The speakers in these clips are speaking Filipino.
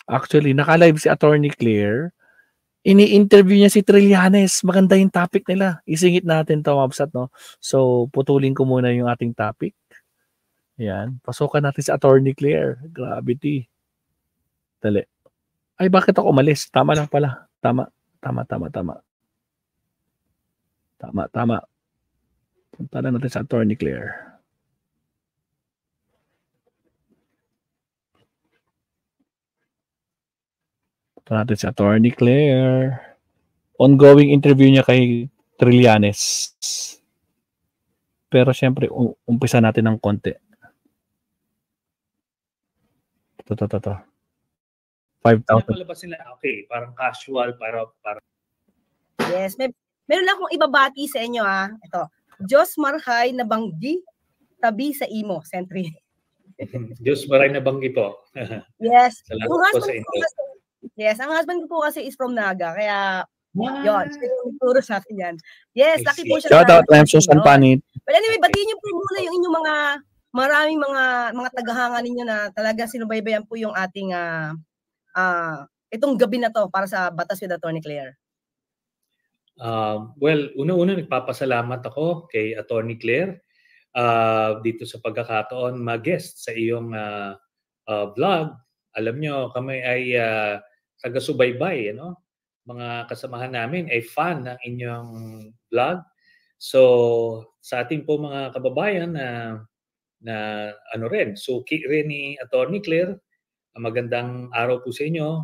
Actually, naka-live si Attorney Claire. Ini-interview niya si Trillanes. Maganda yung topic nila. Isingit natin to, Mabsat, no? So, putulin ko muna yung ating topic. Yan. Pasukan natin si Attorney Claire. Gravity. Dali. Ay, bakit ako umalis? Tama lang pala. Tama. Punta na natin sa Attorney Claire. Punta natin si Attorney Claire. Ongoing interview niya kay Trillanes. Pero syempre, umpisa natin ng konti. Ito. 5,000. Palabas nila, okay, parang casual, para. Yes, meron lang akong ibabati sa inyo Ito, Diyos Marhay na banggi, tabi sa imo, Sentry. Diyos Maray na banggi po. Yes. Salamat po sa inyo. Yes, ang husband ko po kasi is from Naga, kaya yun, turo sa atin yan. Yes, lucky po siya. Shout out, I'm Susan Panit. But anyway, batiin niyo po muna yung inyong maraming mga tagahanga ninyo na talaga sinubaybayan po yung ating itong gabi na to para sa Batas with Attorney Claire. Well, una-una nagpapasalamat ako kay Attorney Claire dito sa pagkakataon mag-guest sa iyong vlog. Alam nyo, kami ay taga-subaybay, mga kasamahan namin ay fan ng inyong vlog. So, sa ating po mga kababayan na suki rin ni Attorney Claire, magandang araw po sa inyo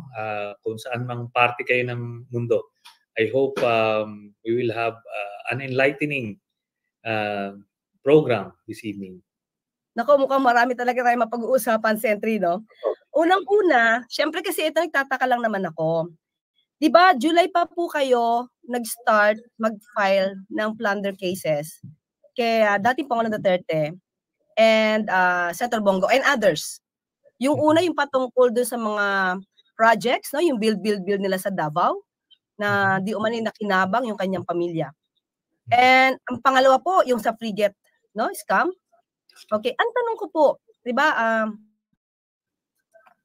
kung saan mang parte kayo ng mundo. I hope we will have an enlightening program this evening. Nako, mukhang marami talaga tayong mapag-uusapan, Sentry, no? Unang-una, syempre kasi ito nagtataka lang naman ako. 'Di ba, July pa po kayo nag-start mag-file ng plunder cases kay dating Pangulong Duterte and Senator Bongo and others. Yung una yung patungkol doon sa mga projects, no, yung build nila sa Davao na di umano'y nakinabang yung kanyang pamilya. And ang pangalawa po yung sa frigate, no, scam. Okay, ang tanong ko po, 'di ba,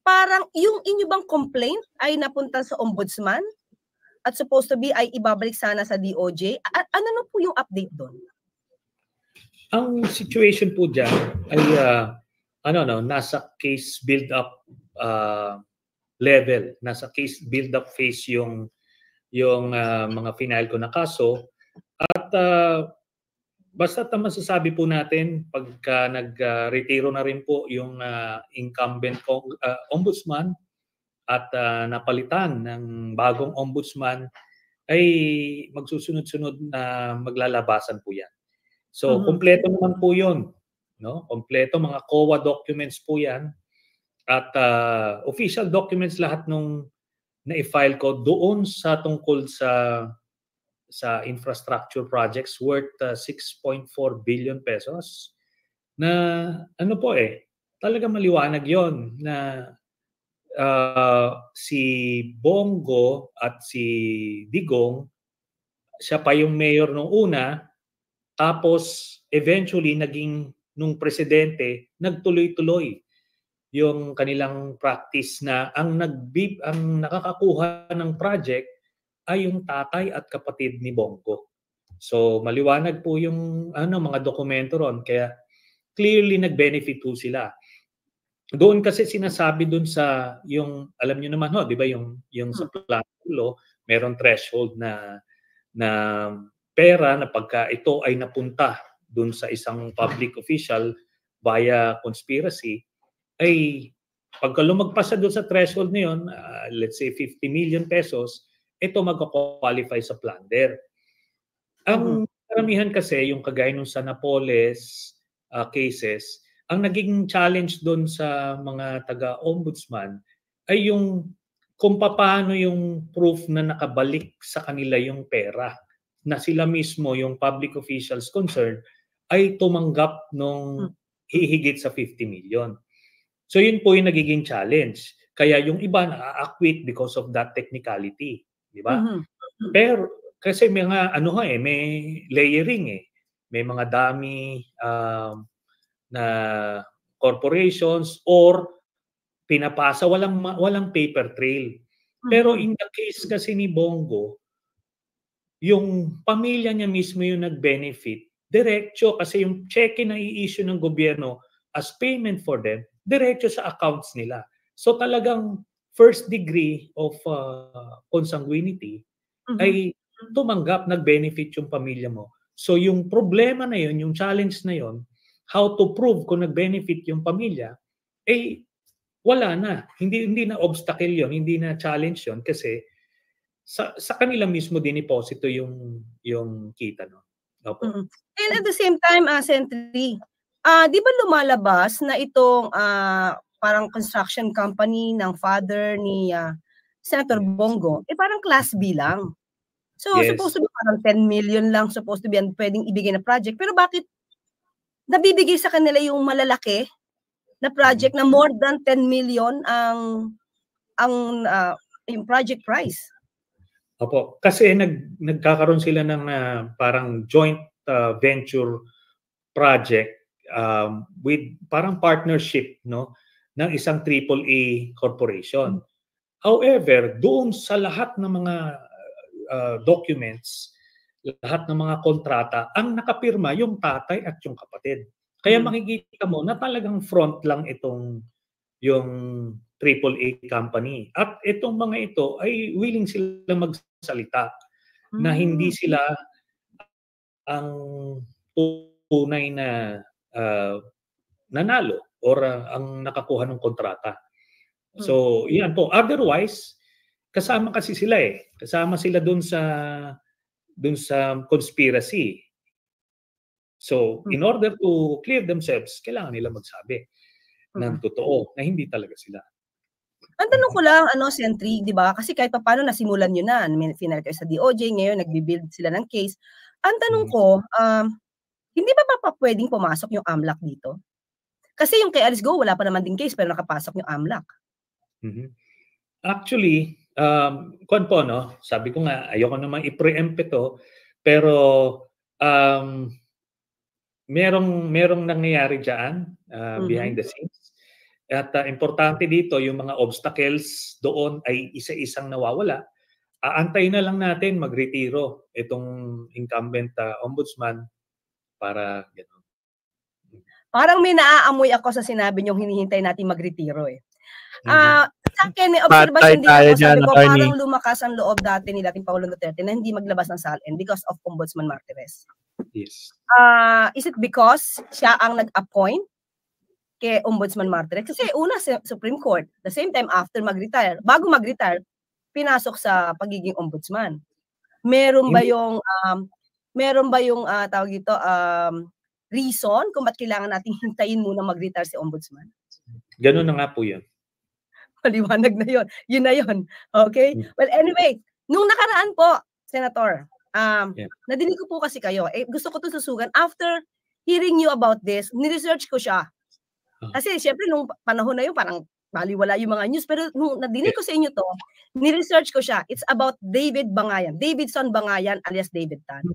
parang yung inyo bang complaint ay napunta sa ombudsman at supposed to be ay ibabalik sana sa DOJ? Ano na po yung update doon? Ang situation po dyan ay nasa case build-up level, nasa case build-up phase yung mga final ko na kaso. At basta masasabi po natin pagka nag-retiro na rin po yung incumbent ombudsman at napalitan ng bagong ombudsman, ay magsusunod-sunod na maglalabasan po yan. So, kompleto naman po yun. No? Kompleto, mga COA documents po yan. At official documents lahat nung na-file ko doon sa tungkol sa infrastructure projects worth 6.4 billion pesos na talaga maliwanag yon na si Bongo at si Digong, siya pa yung mayor nung una, tapos eventually naging nung presidente, nagtuloy-tuloy yung kanilang practice na ang nakakakuha ng project ay yung tatay at kapatid ni Bongo. So maliwanag po yung mga dokumento ron, kaya clearly nag-benefit po sila. Doon kasi sinasabi doon sa yung alam niyo naman 'di ba yung sa plano meron threshold na pera na pagka ito ay napunta doon sa isang public official via conspiracy ay pagka lumagpas doon sa threshold na yun, let's say 50 million pesos, ito magko-qualify sa plunder. Ang karamihan kasi yung kagaya nung sa Napoles cases, ang naging challenge doon sa mga taga-ombudsman ay yung kung paano yung proof na nakabalik sa kanila yung pera na sila mismo, yung public officials concerned, ay tumanggap nung hihigit sa 50 million. So yun po yung nagiging challenge. Kaya yung iba na-acquit because of that technicality. Di ba? Pero kasi may may layering May mga dami na corporations or pinapasa, walang paper trail. Pero in the case kasi ni Bongo, yung pamilya niya mismo yung nag-benefit, diretso kasi yung cheque na i-issue ng gobyerno as payment for them, diretso sa accounts nila. So talagang first degree of consanguinity ay tumanggap, nag-benefit yung pamilya mo. So yung problema na yun, yung challenge na yun, how to prove kung nag-benefit yung pamilya, wala na. Hindi na obstacle yun, hindi na challenge yun kasi sa kanila mismo diniposito yung kita, no? Opo. And at the same time, Sentry, di ba lumalabas na itong parang construction company ng father ni Senator Bongo, parang class B lang. So, supposed to be parang 10 million lang supposed to be ang pwedeng ibigay na project. Pero bakit nabibigay sa kanila yung malalaki na project na more than 10 million yung project price? Opo, kasi nagkakaroon sila ng parang joint venture project with parang partnership, no, ng isang AAA corporation. However, doon sa lahat ng mga documents, lahat ng mga kontrata, ang nakapirma yung tatay at yung kapatid. Kaya makikita mo na talagang front lang yung AAA company. At itong mga ito ay willing sila magsalita na hindi sila ang tunay na nanalo or ang nakakuha ng kontrata. So, yan po. Otherwise, kasama kasi sila Kasama sila dun sa conspiracy. So, in order to clear themselves, kailangan nila magsabi ng totoo na hindi talaga sila. Ang tanong ko lang, Sentry, di ba? Kasi kahit paano nasimulan nyo na, final kayo sa DOJ, ngayon nagbibuild sila ng case. Ang tanong ko, hindi ba pwedeng pumasok yung AMLAC dito? Kasi yung kay Alice Go, wala pa naman din case, pero nakapasok yung AMLAC. Actually, kung po, no? Sabi ko nga, ayoko naman i-preempt ito, pero merong nangyayari dyan behind the scenes. At importante dito, yung mga obstacles doon ay isa-isang nawawala. Aantayin na lang natin magretiro itong incumbent ombudsman para gano'n. Parang may naaamoy ako sa sinabi niyong hinihintay natin magretiro Sa akin, may observation din ako. Sabi ko, parang lumakas ang loob dati ni dating Pangulong Duterte na hindi maglabas ng SALN because of Ombudsman Martires. Yes. Is it because siya ang nag-appoint kay Ombudsman Martires? Kasi una, Supreme Court, the same time after mag-retire, bago mag-retire, pinasok sa pagiging ombudsman. Meron ba yung tawag dito, reason kung ba't kailangan nating hintayin muna mag-retire si ombudsman? Ganun na nga po yun. Maliwanag na yun. Yun na yun. Okay? Well, anyway, nung nakaraan po, Senator, nadinig ko po kasi kayo. Gusto ko itong susugan. After hearing you about this, niresearch ko siya. Kasi syempre, nung panahon na yun, parang baliwala yung mga news. Pero nung nadinig ko sa inyo to, niresearch ko siya. It's about David Bangayan. Davidson Bangayan alias David Tan.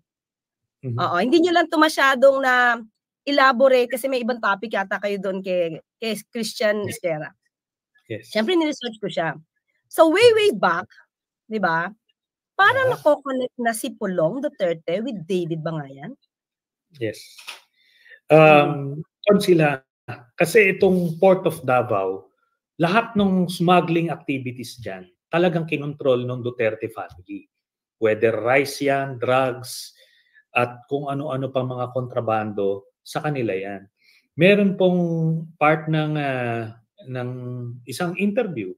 Hindi nyo lang ito masyadong na elaborate kasi may ibang topic yata kayo doon kay Christian Esquera. Yes. Siyempre, niresearch ko siya. So, way back, di ba, parang nako-connect na si Pulong Duterte with David Bangayan. Yes. Sila, kasi itong Port of Davao, lahat ng smuggling activities dyan, talagang kinontrol ng Duterte family. Whether rice yan, drugs, at kung ano-ano pang mga kontrabando, sa kanila yan. Meron pong part ng isang interview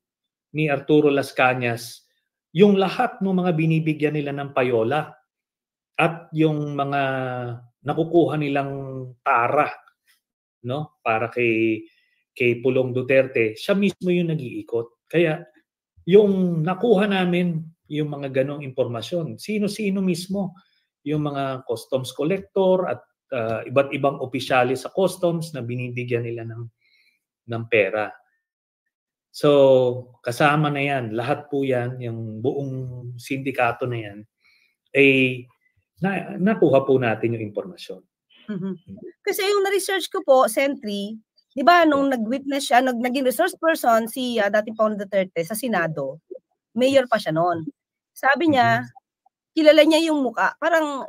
ni Arturo Las Cañas, yung lahat ng mga binibigyan nila ng payola at yung mga nakukuha nilang tara, no, para kay Pulong Duterte, siya mismo yung nag-iikot. Kaya yung nakuha namin yung mga ganong impormasyon, sino-sino mismo yung mga customs collector at iba't ibang opisyalis sa customs na binibigyan nila ng pera. So, kasama na yan. Lahat po yan, yung buong sindikato na yan, ay nakuha po natin yung impormasyon. Kasi yung na-research ko po, Sentry, Di ba, nung nag-witness siya, naging resource person si dating Pangulong Duterte sa Senado, mayor pa siya noon. Sabi niya, kilala niya yung muka. Parang,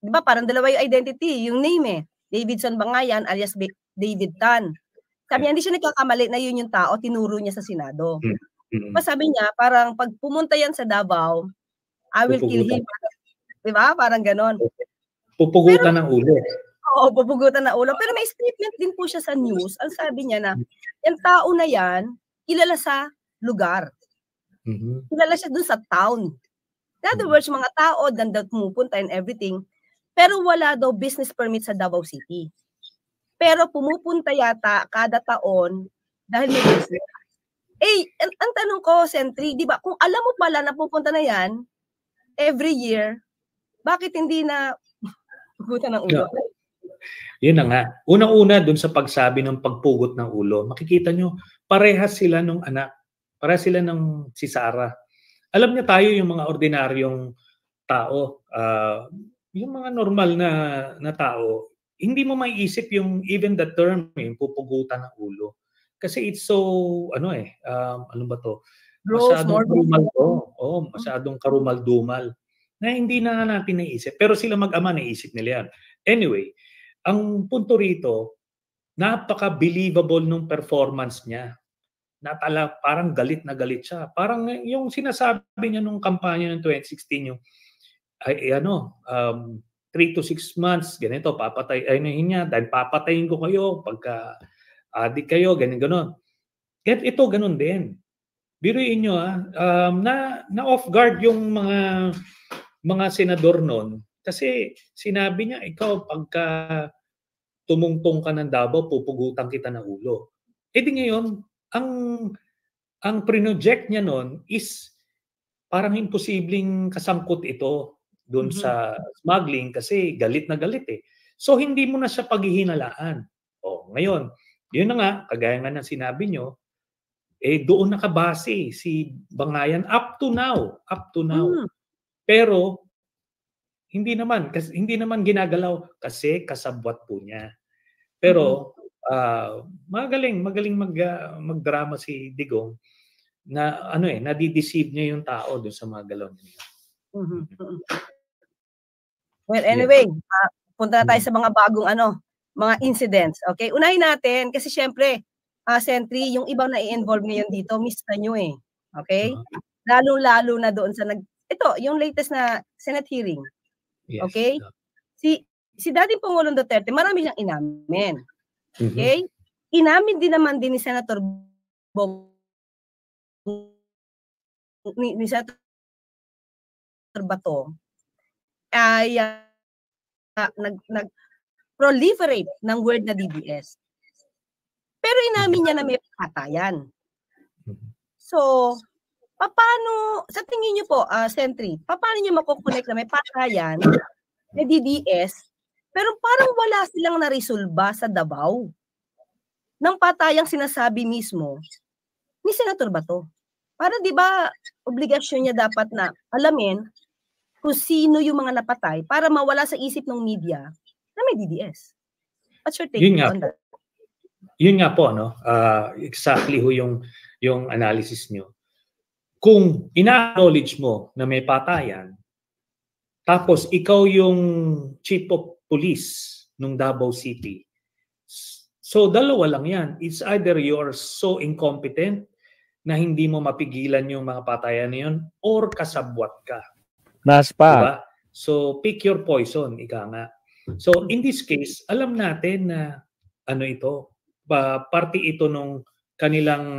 di ba, parang dalawa yung identity, yung name Davidson Bangayan alias David Tan. Sabi niya, hindi siya nagkakamali na yun yung tao, tinuro niya sa Senado. Sabi niya, parang pag pumunta yan sa Davao, I will kill him. Di ba? Parang ganon. Pupugutan ng ulo. Oo, pupugutan ng ulo. Pero may statement din po siya sa news. Ang sabi niya na, yung tao na yan, kilala sa lugar. Kilala siya dun sa town. In other words, mga tao, dandaw pumupunta and everything. Pero wala daw business permit sa Davao City. Pero pumupunta yata kada taon dahil may business. Ang tanong ko, Sentry, di ba, kung alam mo pala na pupunta na yan, every year, bakit hindi na pugutan ng ulo? Yun na nga. Una-una dun sa pagsabi ng pagpugot ng ulo, makikita nyo, parehas sila nung anak. Parehas sila ng si Sarah. Alam niya tayo yung mga ordinaryong tao, yung mga normal na tao, hindi mo maiisip yung even the term, yung pupugutan ng ulo. Kasi it's so, ano ba to? Masyadong karumal-dumal. Masyadong karumal-dumal. Na hindi na natin naisip. Pero sila mag-ama naisip nila yan. Anyway, ang punto rito, napaka-believable nung performance niya. Parang galit na galit siya. Parang yung sinasabi niya nung kampanya ng 2016, yung 3 to 6 months, ganito, papatayin niya, dahil papatayin ko kayo pagka adik kayo, ganon. Ito, ganon din. Biruin nyo, na off guard yung mga senador noon kasi sinabi niya, ikaw pagka tumungtong ka ng Davao, pupugutan kita ng ulo. Di ngayon, ang project niya noon is parang imposibleng kasangkot ito doon sa smuggling kasi galit na galit So hindi mo na siya paghihinalaan. Ngayon, yun na nga, kagaya nga ng sinabi nyo, doon nakabase si Bangayan up to now. Pero hindi naman ginagalaw kasi kasabwat po niya. Pero magaling magdrama si Digong na nadideceive niya yung tao doon sa mga galaw niya. Well, anyway, punta na tayo sa mga bagong mga incidents. Okay? Unahin natin kasi syempre, Sentry, yung ibang na-involve ngayon dito, miss na nyo Okay? Lalo-lalo na doon sa ito, yung latest na Senate hearing. Yes. Okay? Si dating Pangulong Duterte, marami siyang inamin. Okay? Inamin din naman din ni Senator ni Senator Bato ay nag-proliferate ng word na DDS. Pero inamin niya na may patayan. So, paano, sa tingin niyo po, Sentry, paano niyo makukonect na may patayan, may DDS, pero parang wala silang naresolba sa Davao ng patayang sinasabi mismo ni Senator Bato? Para di ba obligasyon niya dapat na alamin kung sino yung mga napatay para mawala sa isip ng media na may DDS. What's your take on that? Yun nga po, exactly yung analysis nyo. Kung ina-acknowledge mo na may patayan, tapos ikaw yung chief of police ng Davao City, so dalawa lang yan. It's either you're so incompetent na hindi mo mapigilan yung mga patayan na yun or kasabwat ka. Naspa. Diba? So pick your poison, ika nga. So in this case, alam natin na parte ito nung kanilang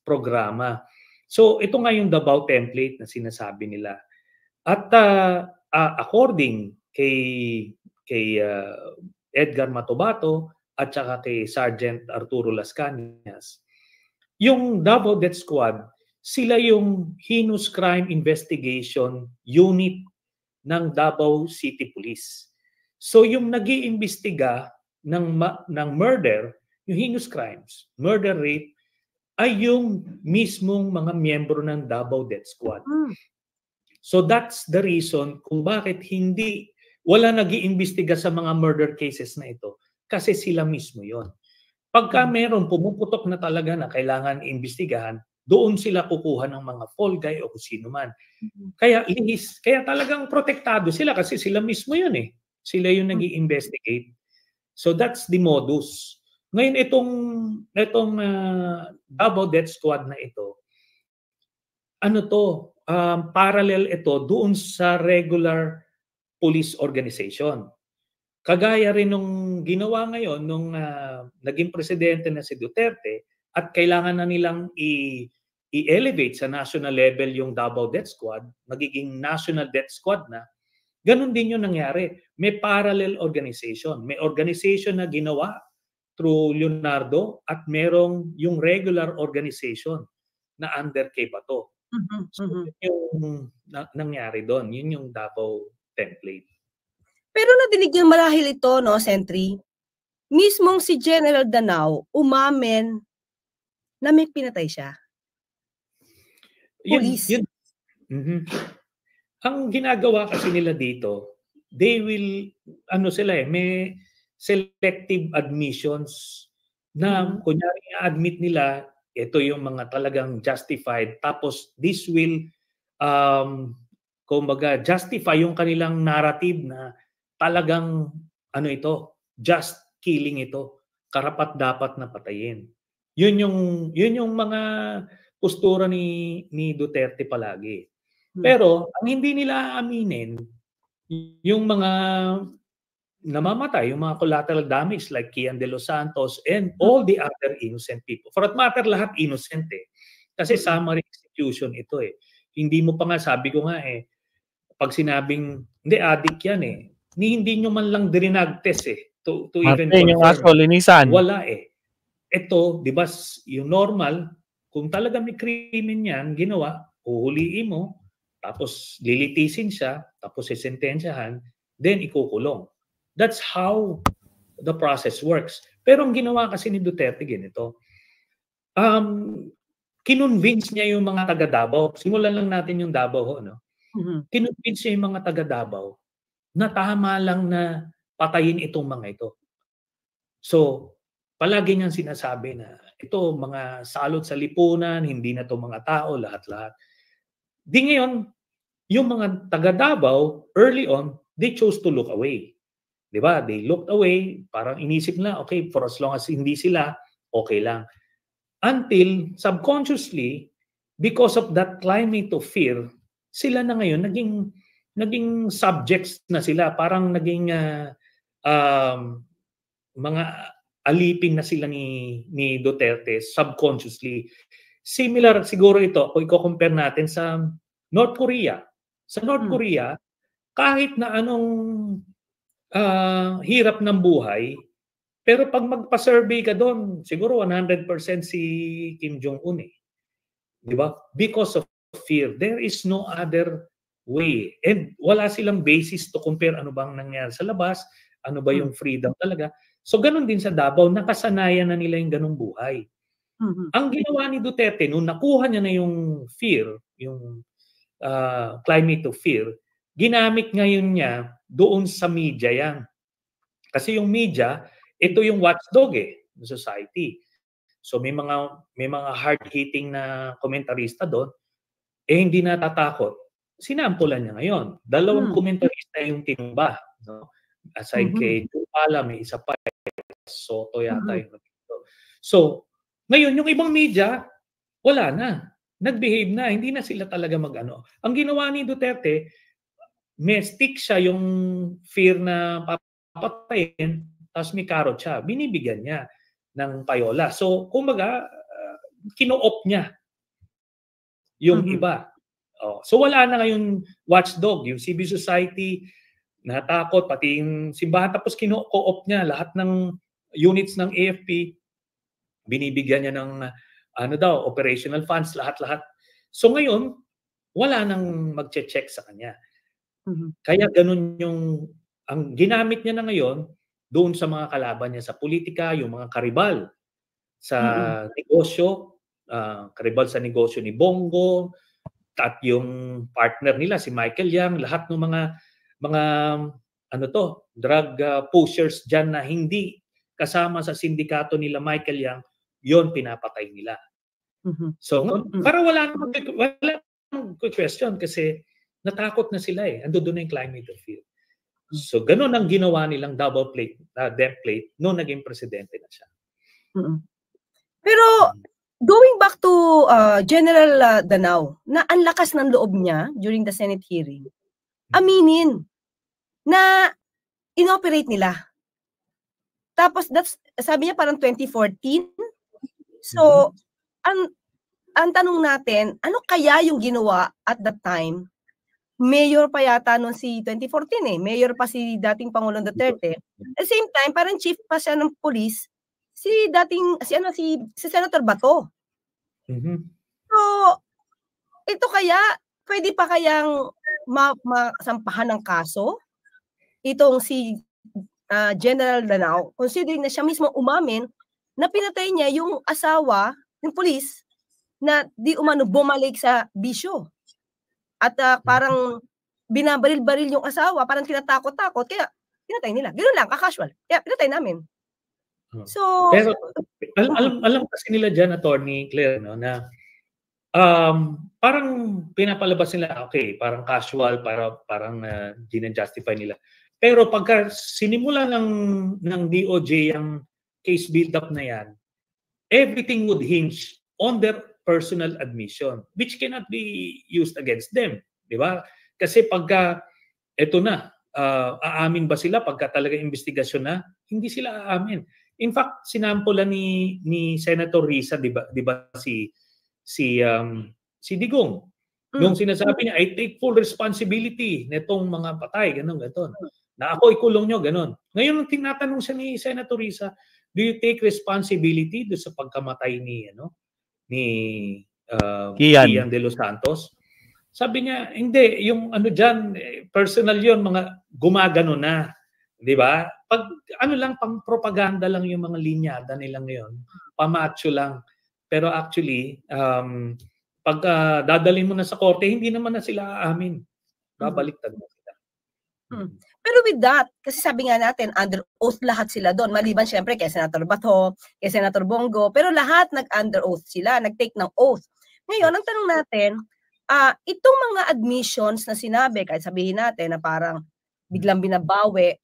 programa. So ito nga yung Davao template na sinasabi nila. At according kay Edgar Matobato at saka kay Sergeant Arturo Las Cañas, yung Davao Death Squad, sila yung heinous crime investigation unit ng Davao City Police. So yung nag-iimbestiga ng murder, yung heinous crimes, murder, rape, ay yung mismong mga miyembro ng Davao Death Squad. So that's the reason kung bakit wala nag-iimbestiga sa mga murder cases na ito. Kasi sila mismo yon. Pagka meron pumuputok na talaga na kailangan imbestigahan, doon sila kukuha ng mga fall guy o kung sino man. Kaya talagang protektado sila kasi sila mismo yun eh. Sila yung nag-i-investigate. So that's the modus. Ngayon itong Davao Death Squad na ito, parallel ito doon sa regular police organization. Kagaya rin nung ginawa ngayon nung naging presidente na si Duterte at kailangan na nilang i-elevate sa national level yung Davao Death Squad, magiging national death squad na, ganun din yung nangyari. May parallel organization. May organization na ginawa through Leonardo at merong yung regular organization na under kay Bato. So, yun yung nangyari doon. Yun yung Davao template. Pero nadinig niyo marahil ito, no, Sentry? Mismong si General Danao umamin na may pinatay siya. Police. Ang ginagawa kasi nila dito, they will, may selective admissions na kunyari admit nila, ito yung mga talagang justified, tapos this will, kumbaga, justify yung kanilang narrative na talagang, just killing ito, karapat dapat na patayin. Yun yung mga postura ni Duterte palagi. Pero ang hindi nila aaminin, yung mga namamatay, yung mga collateral damage like Kian de los Santos and all the other innocent people. For that matter, lahat innocent eh. Kasi summary execution ito eh. Hindi mo pa nga, sabi ko nga eh, pag sinabing, hindi, addict yan eh. Hindi nyo man lang dirinag-test eh. To even confirm. Wala eh. Ito, di ba, yung normal, kung talaga may krimen yan, ginawa, uhuliin mo, tapos lilitisin siya, tapos sisentensyahan, then ikukulong. That's how the process works. Pero ang ginawa kasi ni Duterte ganito, kinonvince niya yung mga taga Davao. Simulan lang natin yung Davao, no? Kinonvince niya yung mga taga Davao na tama lang na patayin itong mga ito. So, palagi niyang sinasabi na ito, mga salot sa lipunan, hindi na to mga tao, lahat-lahat. Di ngayon, yung mga taga Davao, early on, they chose to look away. Diba? They looked away, parang inisip na, okay, for as long as hindi sila, okay lang. Until subconsciously, because of that climate of fear, sila na ngayon naging subjects na sila, parang naging mga alipin na sila ni Duterte subconsciously. Similar siguro ito, kung i-compare natin sa North Korea. Sa North Korea, kahit na anong hirap ng buhay, pero pag magpa-survey ka doon, siguro 100% si Kim Jong-un eh. Di ba? Because of fear. There is no other way. And wala silang basis to compare ano bang nangyari sa labas, ano ba yung freedom talaga. So ganun din sa Davao, nakasanayan na nila yung ganung buhay. Ang ginawa ni Duterte, nung nakuha niya na yung fear, yung climate of fear, ginamit ngayon niya doon sa media yan. Kasi yung media, ito yung watchdog eh, ng society. So may mga hard-hitting na komentarista doon, hindi natatakot. Sinampulan niya ngayon. 2 komentarista yung tinumba. No? Aside kay Tupala, may isa pa, Soto yata yung So, ngayon, yung ibang media, wala na. Nag-behave na. Hindi na sila talaga mag-ano. Ang ginawa ni Duterte, may stick siya yung fear na papatayin, tapos may carrot siya. Binibigyan niya ng payola. So, kumbaga, kino-op niya yung iba. So, wala na ngayon watchdog. Yung civil society, natakot, pati yung simbahan, tapos kino-op niya lahat ng units ng AFP, binibigyan niya ng operational funds, lahat-lahat. So ngayon, wala nang magche-check sa kanya. Kaya ganun ang ginamit niya na ngayon doon sa mga kalaban niya sa politika, yung mga karibal sa negosyo, karibal sa negosyo ni Bongo, at yung partner nila, si Michael Yang, lahat ng mga drug pushers dyan na hindi kasama sa sindikato nila Michael Yang, yon pinapatay nila. So, para wala namang question kasi natakot na sila eh. Ando doon na yung climate of fear. So, ganun ang ginawa nilang double plate, template noong naging presidente na siya. Pero, going back to General Danao, na ang lakas ng loob niya during the Senate hearing, aminin na inoperate nila. Tapos, sabi niya parang 2014. So, ang tanong natin, ano kaya yung ginawa at that time? Mayor pa yata noon si 2014 eh. Mayor pa si dating Pangulong Duterte. At the same time, parang chief pa siya ng police si Senator Bato. So, ito kaya, pwede pa kayang masampahan ng kaso itong si General Danao, considering na siya mismo umamin na pinatay niya yung asawa ng police na di umano bumalik sa bisyo. At parang binabaril-baril yung asawa, parang tinatakot-takot, kaya pinatay nila. Ganoon lang, casual. Kaya pinatay namin. So, pero alam kasi nila dyan, Attorney Claire, no, na parang pinapalabas nila, okay, parang casual, parang ginajustify nila. Pero pagka sinimula ng DOJ ang case build-up na yan, everything would hinge on their personal admission, which cannot be used against them. Di ba? Kasi pagka, eto na, aamin ba sila pagka talaga investigasyon na? Hindi sila aamin. In fact, sinampulan ni Senator Risa, di ba si Digong. Nung sinasabi niya, I take full responsibility netong mga patay, ganun. Na ako ikulong nyo, ganun. Ngayon, nung tinatanong siya ni Senator Risa, do you take responsibility do sa pagkamatay ni Kian de los Santos? Sabi niya, hindi, yung dyan, personal yon, mga gumagano na. Di ba? Pag pang propaganda lang yung mga linyada nila ngayon. Pamacho lang. Pero actually, pag dadalhin mo na sa korte, hindi naman na sila aamin. Babaliktad na sila. Pero with that, kasi sabi nga natin, under oath lahat sila doon. Maliban syempre kay Senator Bato, kay Senator Bongo, pero lahat nag-under oath sila, nag-take ng oath. Ngayon, ang tanong natin, itong mga admissions na sinabi, kahit sabihin natin na parang biglang binabawi,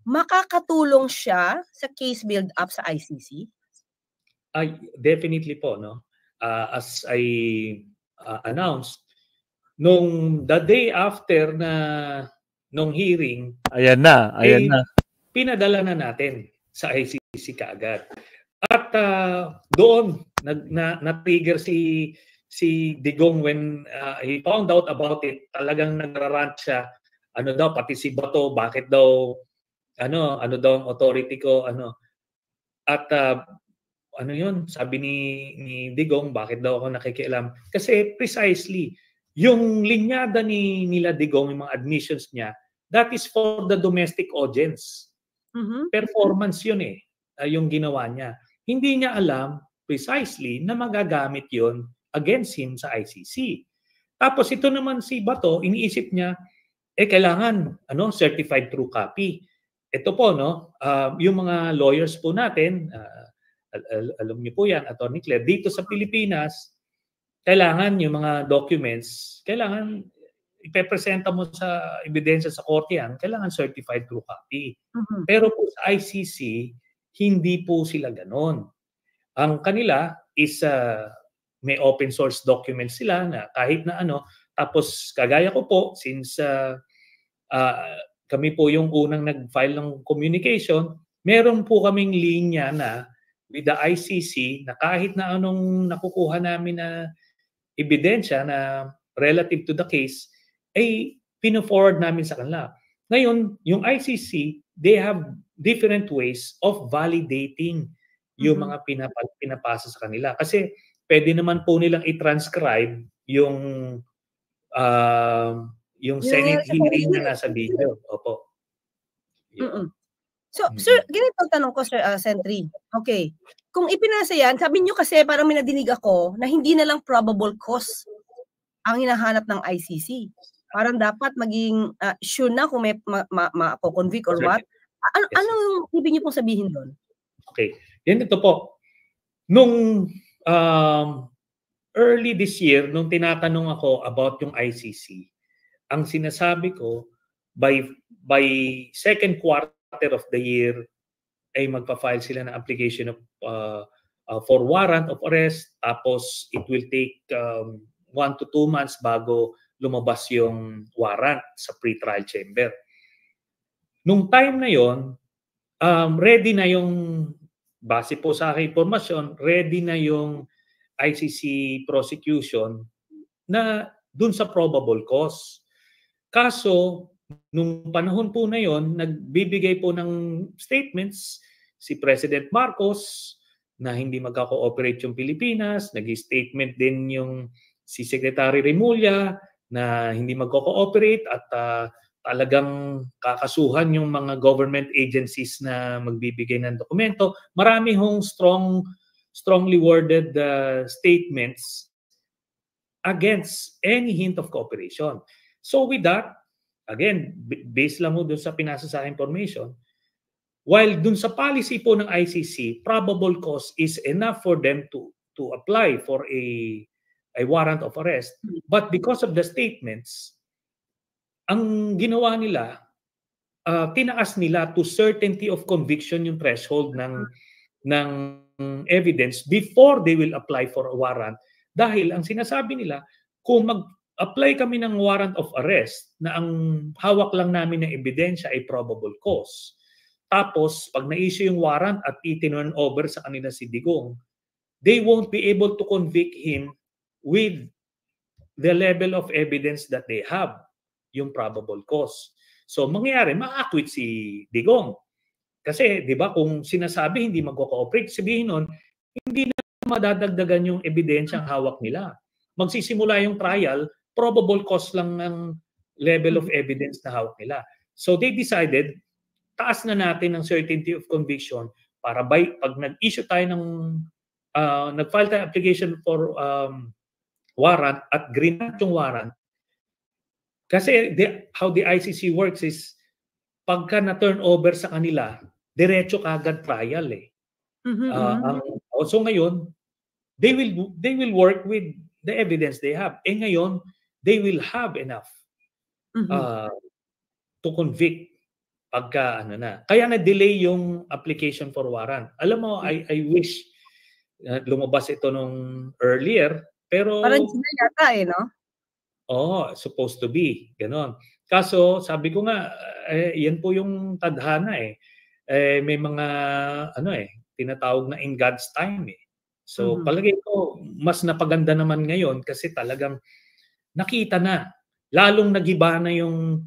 makakatulong siya sa case build-up sa ICC? Definitely po, no? As I announced, nung the day after nung hearing, ayan na. Pinadala na natin sa ICC kaagad. At doon na-trigger si Digong when he found out about it. Talagang nagrarant siya. Pati si Bato, bakit daw ano daw ang authority ko, At yun, sabi ni Digong, bakit daw ako nakikialam? Kasi precisely, yung linyada nila Digong, yung mga admissions niya, that is for the domestic audience. Performance yun yung ginawa niya. Hindi niya alam precisely na magagamit yun against him sa ICC. Tapos ito naman si Bato, iniisip niya, kailangan certified true copy. Ito po, yung mga lawyers po natin, alam niyo po yan, Attorney Claire, dito sa Pilipinas, kailangan yung mga documents, kailangan ipepresenta mo sa ebidensya sa korte yan, kailangan certified true copy. Pero po sa ICC, hindi po sila ganon. Ang kanila is may open source documents sila na kahit na tapos kagaya ko po, since kami po yung unang nag-file ng communication, meron po kaming linya na with the ICC na kahit na anong nakukuha namin na ebidensya na relative to the case, ay pino-forward namin sa kanila. Ngayon, yung ICC, they have different ways of validating yung mga pinapasa sa kanila. Kasi pwede naman po nilang i-transcribe yung Senate hearing na nasa video. Opo. So, sir, ganito ang tanong ko, Sir Sentry. Okay. Kung ipinasa yan, sabi nyo kasi parang may nadinig ako na hindi na lang probable cause ang hinahanap ng ICC. Parang dapat maging sure na kung may ma-convict or what. Ano yung ibig niyo pong sabihin doon? Okay. Yan ito po. Nung early this year, nung tinatanong ako about yung ICC, ang sinasabi ko, by second quarter of the year, ay magpa-file sila ng application of for warrant of arrest, tapos it will take 1 to 2 months bago lumabas yung warrant sa pre-trial chamber. Nung time na yon, ready na yung, base po sa aking impormasyon, ready na yung ICC prosecution na dun sa probable cause. Kaso, nung panahon po na yon, nagbibigay po ng statements si President Marcos na hindi magka-cooperate yung Pilipinas, nag-statement din yung si Secretary Remulla na hindi magko-cooperate at talagang kakasuhan yung mga government agencies na magbibigay ng dokumento. Marami hong strongly worded statements against any hint of cooperation. So with that, again, based lang mo dun sa pinasa sa information, while dun sa policy po ng ICC, probable cause is enough for them to apply for a warrant of arrest. But because of the statements, ang ginawa nila, tinaas nila to certainty of conviction yung threshold ng evidence before they will apply for a warrant. Dahil ang sinasabi nila, kung mag-apply kami ng warrant of arrest na ang hawak lang namin ng ebidensya ay probable cause, tapos pag na-issue yung warrant at itinurn over sa kanila si Digong, they won't be able to convict him with the level of evidence that they have, yung probable cause. So mangyayari, ma-acquit si Digong. Kasi, di ba, kung sinasabi hindi magko-cooperate, sabihin nun, hindi na madadagdagan yung ebidensyang hawak nila. Magsisimula yung trial, probable cause lang ng level of evidence na hawak nila. So they decided, taas na natin ng certainty of conviction para pag nag-issue tayo ng, nag-file tayo application for warrant at grant yung warrant. Kasi how the ICC works is, pagka na-turn over sa kanila, diretso kagad trial eh. So ngayon, they will work with the evidence they have. Eh ngayon, they will have enough to convict pagka ano na. Kaya na-delay yung application for warrant. Alam mo, I wish lumabas ito nung earlier, pero parang sila yata eh, no? Supposed to be. Ganon. Kaso, sabi ko nga, yan po yung tadhana eh. May mga, tinatawag na in God's time eh. So, palagay ko, mas napaganda naman ngayon kasi talagang nakita na. Lalong nagiba na yung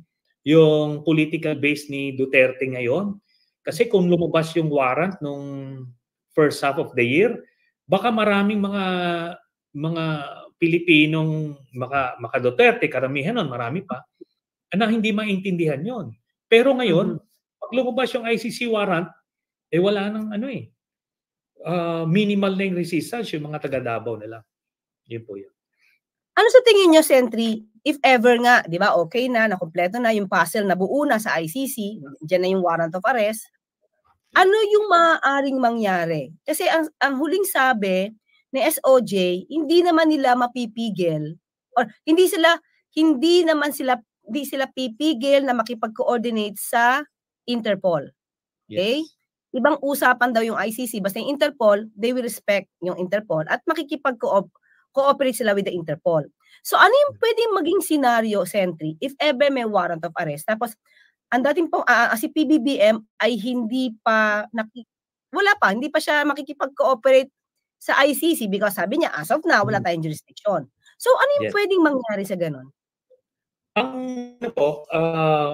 political base ni Duterte ngayon. Kasi kung lumabas yung warrant nung first half of the year, baka maraming mga Pilipinong maka Duterte, karamihan nun, marami pa, na hindi maintindihan yon. Pero ngayon, pag lumabas yung ICC warrant, wala nang minimal na yung resistance, yung mga taga Davao na lang. Yun po yun. Ano sa tingin nyo, Sentry, if ever nga, di ba, okay na, nakumpleto na yung puzzle, nabuo na sa ICC, dyan na yung warrant of arrest, ano yung maaaring mangyari? Kasi ang huling sabi ni SOJ, hindi naman nila mapipigil or hindi sila pipigil na makipag-coordinate sa Interpol. Okay? Yes. Ibang usapan daw yung ICC, basta yung Interpol, they will respect yung Interpol at makikipag-cooperate sila with the Interpol. So ano yung pwedeng maging scenario, Sentry, if ever may warrant of arrest? Tapos ang dating pong si PBBM ay hindi pa siya makikipag-cooperate sa ICC because sabi niya, as of now, wala tayong jurisdiction. So, ano yung pwedeng mangyari sa ganun?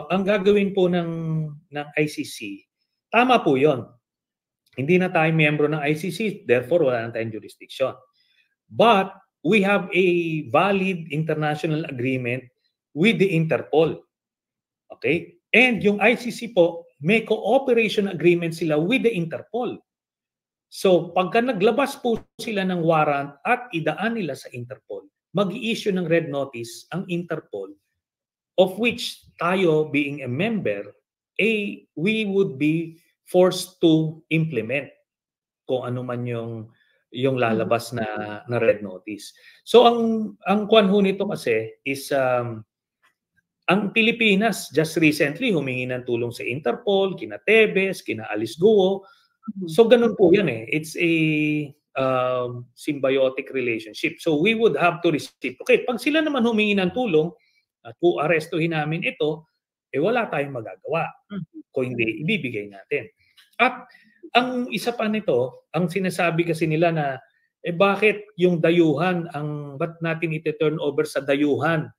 Ang gagawin po ng ICC, tama po yon. Hindi na tayo miyembro ng ICC, therefore wala na tayong jurisdiction. But we have a valid international agreement with the Interpol. Okay? And yung ICC po, may cooperation agreement sila with the Interpol. So, pagka naglabas po sila ng warrant at idaan nila sa Interpol, mag-i-issue ng red notice ang Interpol, of which tayo being a member, we would be forced to implement kung ano man yung lalabas na red notice. So ang kwan ho nito kasi is ang Pilipinas just recently humingi ng tulong sa Interpol, kina Tebes, kina Alice Guo. So ganun po yan eh. It's a symbiotic relationship. So we would have to reciprocate. Pag sila naman humingi ng tulong at arestuhin namin ito, wala tayong magagawa. Kung hindi, ibibigay natin. At ang isa pa nito, ang sinasabi kasi nila na bakit yung dayuhan, ba't natin iti-turn over sa dayuhan?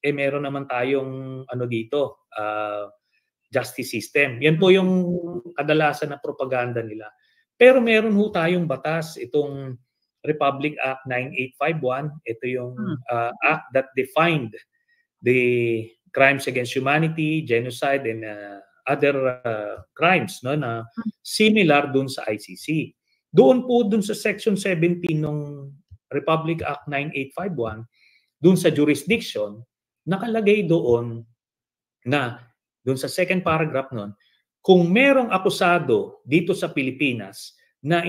Meron naman tayong dito, justice system. Yan po yung kadalasan na propaganda nila. Pero meron ho tayong batas, itong Republic Act 9851. Ito yung act that defined the crimes against humanity, genocide, and other crimes na similar dun sa ICC. Doon sa Section 17 ng Republic Act 9851, dun sa jurisdiction, nakalagay doon na doon sa second paragraph nun, kung merong akusado dito sa Pilipinas ng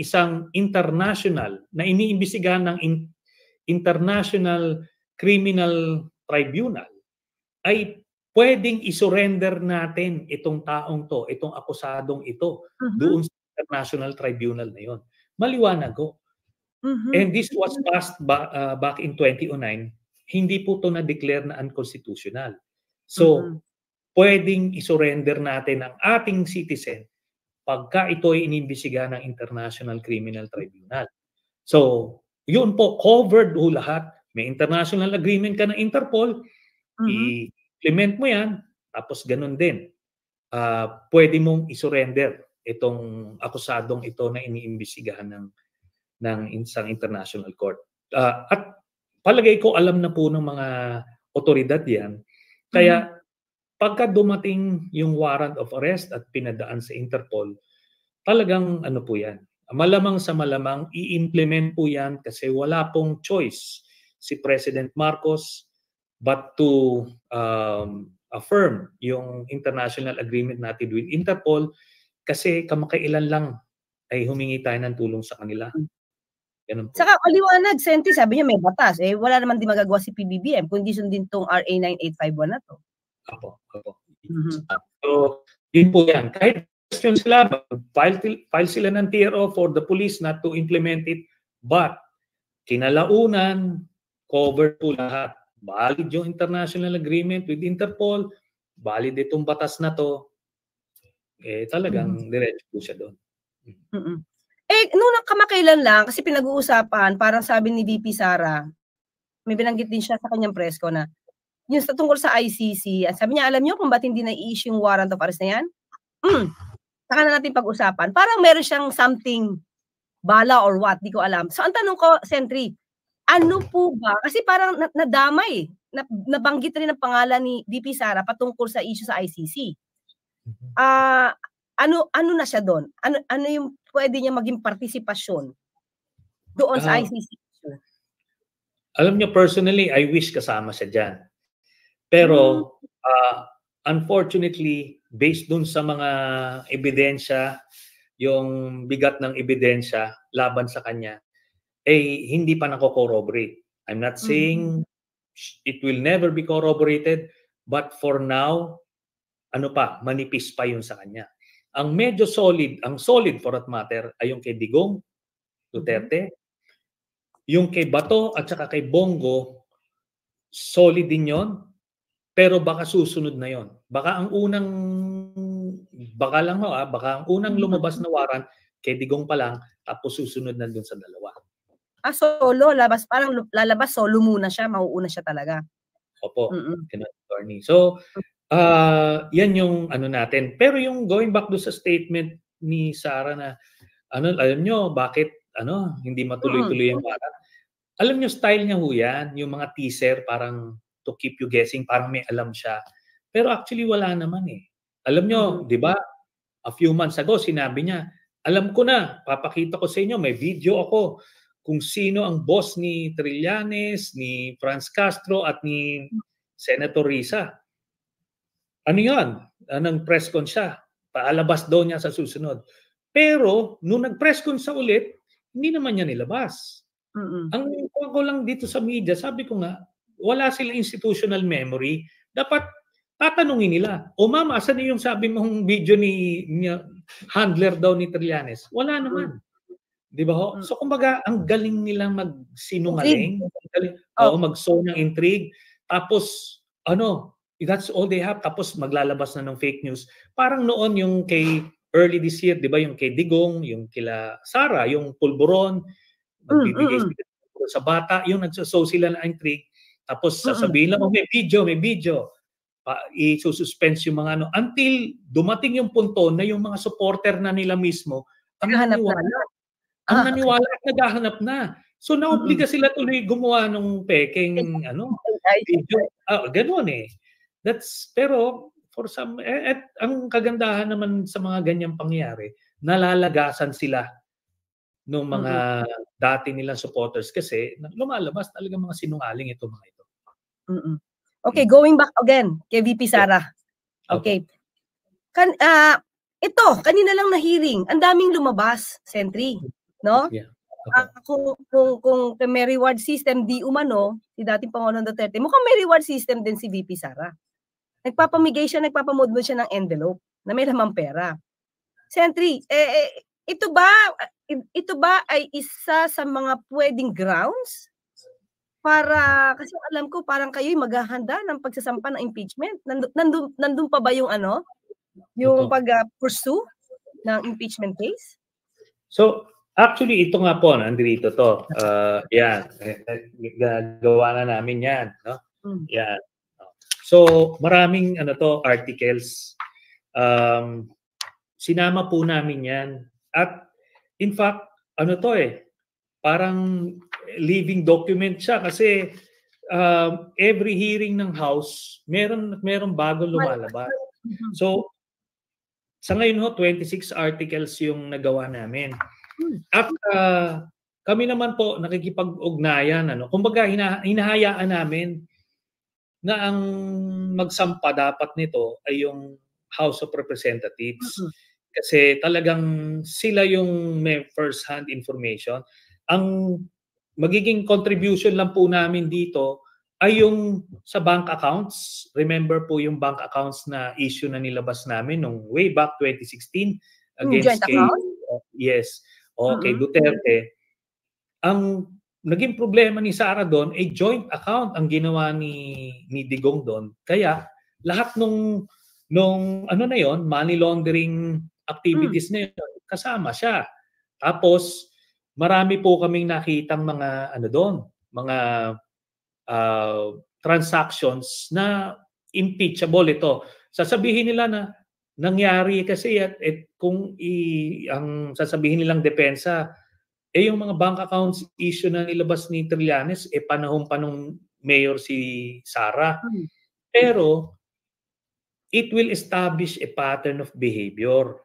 isang international na iniimbestigahan ng International Criminal Tribunal, ay pwedeng isurrender natin itong taong to, itong akusadong ito doon sa International Tribunal na yon. Maliwanag ko. And this was passed back in 2009. Hindi po ito na-declare na unconstitutional. So, pwedeng isurrender natin ang ating citizen pagka ito ay inimbestigahan ng International Criminal Tribunal. So, yun po, covered ho lahat. May international agreement ka ng Interpol, i-implement mo yan, tapos ganun din. Pwede mong isurrender itong akusadong ito na iniimbestigahan ng isang international court. At palagay ko alam na po ng mga otoridad yan. Kaya pagka dumating yung warrant of arrest at pinadaan sa Interpol, talagang po yan. Malamang sa malamang, i-implement po yan kasi wala pong choice si President Marcos but to affirm yung international agreement natin with Interpol kasi kamakailan lang ay humingi tayo ng tulong sa kanila. Ganun po. Saka maliwanag, Senti, sabi niya may batas. Wala naman din magagawa si PBBM kung hindi sundin tong RA 9851 na to. Apo. So, yun po yan. Kahit question sila, file sila ng TRO for the police not to implement it, but kinalaunan, covered po lahat. Valid yung international agreement with Interpol, valid itong batas na to, talagang diretso po siya doon. Nung kamakailan lang, kasi pinag-uusapan, parang sabi ni VP Sara, may binanggit din siya sa kanyang presko na, yung tungkol sa ICC, sabi niya, alam niyo kung ba't hindi na-i-issue yung warrant of arrest na yan? Saka na natin pag-usapan. Parang meron siyang something, bala or what, di ko alam. So, ang tanong ko, Sentry, ano po ba? Kasi parang nadamay, nabanggit rin ang pangalan ni VP Sara patungkol sa issue sa ICC. Ano na siya doon? Ano yung pwede niya maging partisipasyon doon sa ICC? Alam niyo, personally, I wish kasama siya dyan. Pero, unfortunately, based dun sa mga ebidensya, yung bigat ng ebidensya laban sa kanya, hindi pa nako-corroborate. I'm not saying it will never be corroborated, but for now, manipis pa yun sa kanya. Ang medyo solid, ang solid for that matter, ay yung kay Digong Duterte, yung kay Bato at saka kay Bongo, solid din yon. Pero baka susunod na yon. Baka ang unang lumabas na warrant kay Digong pa lang, tapos susunod na dun sa dalawa. Solo, parang lalabas solo muna siya, mauuna siya talaga. Opo, attorney. So, yan yung natin. Pero yung going back do sa statement ni Sara na, alam nyo, bakit hindi matuloy-tuloy yung warrant? Alam nyo, style niya ho yan, yung mga teaser, parang to keep you guessing, parang may alam siya. Pero actually, wala naman eh. Alam nyo, di ba, a few months ago, sinabi niya, alam ko na, papakita ko sa inyo, may video ako kung sino ang boss ni Trillanes, ni Franz Castro, at ni Senator Risa. ano yun, nang press con siya, paalabas daw niya sa susunod. Pero, nung nag-press con sa ulit, hindi naman niya nilabas. Ang ko lang dito sa media, sabi ko nga, wala silang institutional memory. Dapat tatanungin nila, o ma'am, asan yung sabi mong video ni handler daw ni Trillanes? Wala naman. Di ba ho? So kumbaga, ang galing nilang magsinungaling, mag-sow ng intrigue, tapos that's all they have, tapos maglalabas na ng fake news. Parang noon yung kay early this year, di ba, yung kay Digong, yung kila Sara, yung pulburon, magbibigay sila sa bata, yung nagsosow sila ng intrigue, tapos sasabihin lang, may video, i-suspense yung mga until dumating yung punto na yung mga supporter na nila mismo, ang naniwala at naghahanap na. So naobliga sila tuloy gumawa ng peking video. Ganoon eh. Pero for some ang kagandahan naman sa mga ganyang pangyayari, nalalagasan sila ng mga dati nilang supporters kasi lumalabas talaga mga sinungaling ito mga ito. Okay, going back again kay VP Sara. Okay. Ito, kanina lang na hearing, ang daming lumabas, Sentry, no? Yeah. Kung may reward system di umano, si dating Pangulong Duterte, mukhang may reward system din si VP Sara. Nagpapamigay siya, nagpapamodmo siya ng envelope na may lamang pera. Sentry, ito ba ay isa sa mga pwedeng grounds para, kasi alam ko parang kayo'y maghahanda ng pagsasampa ng impeachment. Nandun pa ba yung yung pag-pursue ng impeachment case? So, actually, ito nga po, nandito to. Yan. Gagawa na namin yan. No? Yan. So, maraming articles. Sinama po namin yan. At, in fact, parang living document siya kasi every hearing ng House, meron bago lumalabas. So, sa ngayon 26 articles yung nagawa namin. At kami naman po nakikipag-ugnayan. Kumbaga, hinahayaan namin na ang magsampa dapat nito ay yung House of Representatives. Kasi talagang sila yung may first-hand information. Ang magiging contribution lang po namin dito ay yung sa bank accounts. Remember po yung bank accounts na issue na nilabas namin nung way back 2016 against kay Duterte. Ang naging problema ni Sara doon ay joint account ang ginawa ni Digong doon. Kaya lahat nung na yon, money laundering activities na yun, kasama siya. Tapos marami po kaming nakitang mga doon, mga transactions na impeachable ito. Sasabihin nila na nangyari kasi kung ang sasabihin nilang depensa, yung mga bank accounts issue na nilabas ni Trillanes, panahon pa nung mayor si Sara. Pero it will establish a pattern of behavior,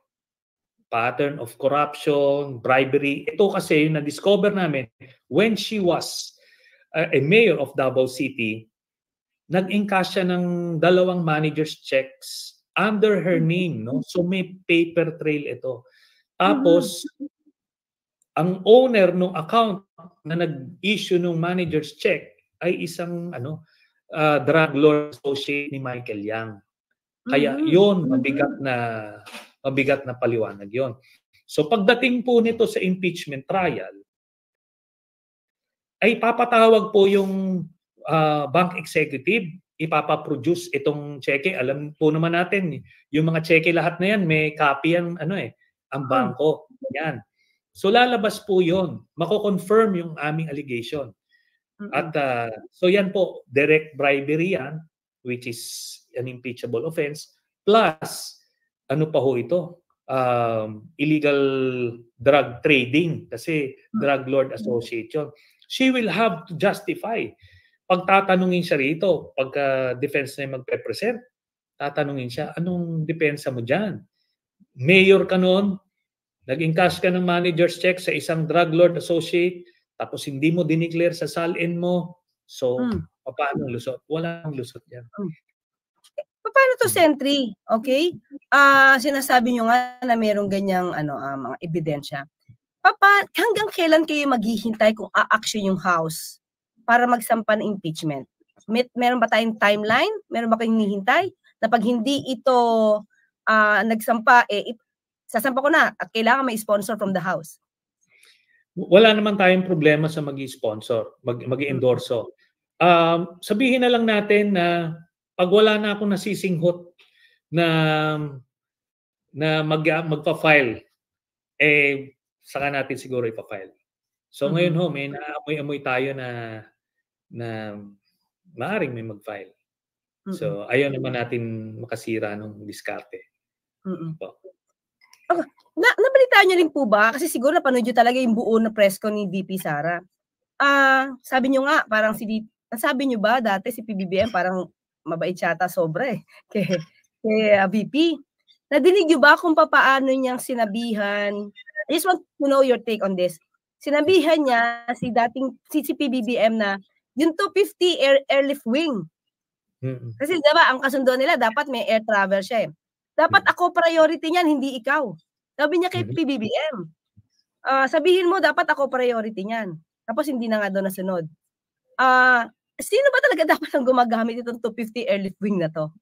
pattern of corruption, bribery. Ito kasi yung na-discover namin when she was a mayor of Davao City, nag-encash siya ng 2 managers checks under her name, no? So may paper trail ito. Tapos ang owner ng account na nag-issue ng manager's check ay isang drug lord associate ni Michael Yang. Kaya yon mabigat na paliwanag yon. So pagdating po nito sa impeachment trial, ay papatawag po yung bank executive, ipapaproduce itong cheque. Alam po naman natin, yung mga cheque lahat na yan, may copy ang ang bangko. Yan. So lalabas po yon, mako-confirm yung aming allegation. At so yan po, direct bribery yan, which is an impeachable offense, plus pa ho ito? Illegal drug trading kasi drug lord association. She will have to justify. Pag tatanungin siya rito, pagka defense na magpe-present, tatanungin siya, anong depensa mo dyan? Mayor ka noon, nag-encash ka ng manager's check sa isang drug lord associate, tapos hindi mo dineclare sa SALN mo, so paano lusot? Walang lusot yan. Paano to, Sentry? Okay? Sinasabi nyo nga na mayroong ganyang mga ebidensya. Hanggang kailan kayo maghihintay kung a-action yung House para magsampa ng impeachment? Meron ba tayong timeline? Meron ba kayong hinihintay? Na pag hindi ito nagsampa, sasampa ko na at kailangan may sponsor from the House. Wala naman tayong problema sa mag-sponsor, mag-endorso. Sabihin na lang natin na pag wala na akong nasisinghot na magpa-file, saka natin siguro ipa-file. So ngayon ho, may naamoy-amoy tayo na maaaring may mag-file. So ayaw naman natin makasira ng diskarte. Okay. Nabalitaan niyo rin po ba? Kasi siguro napanood niyo talaga yung buo na press con ni VP Sara. Sabi niyo nga, parang sabi niyo ba dati si PBBM parang mabait yata sobra kay VP. Nadinig niyo ba kung paano niyang sinabihan? I just want to know your take on this. Sinabihan niya si PBBM na yung 250 airlift wing. Kasi diba, ang kasundo nila dapat may air travel siya Dapat ako priority niyan, hindi ikaw. Sabi niya kay PBBM. Sabihin mo dapat ako priority niyan. Tapos hindi na nga doon nasunod. Sino ba talaga dapat ang gumagamit itong 250 airlift wing na to?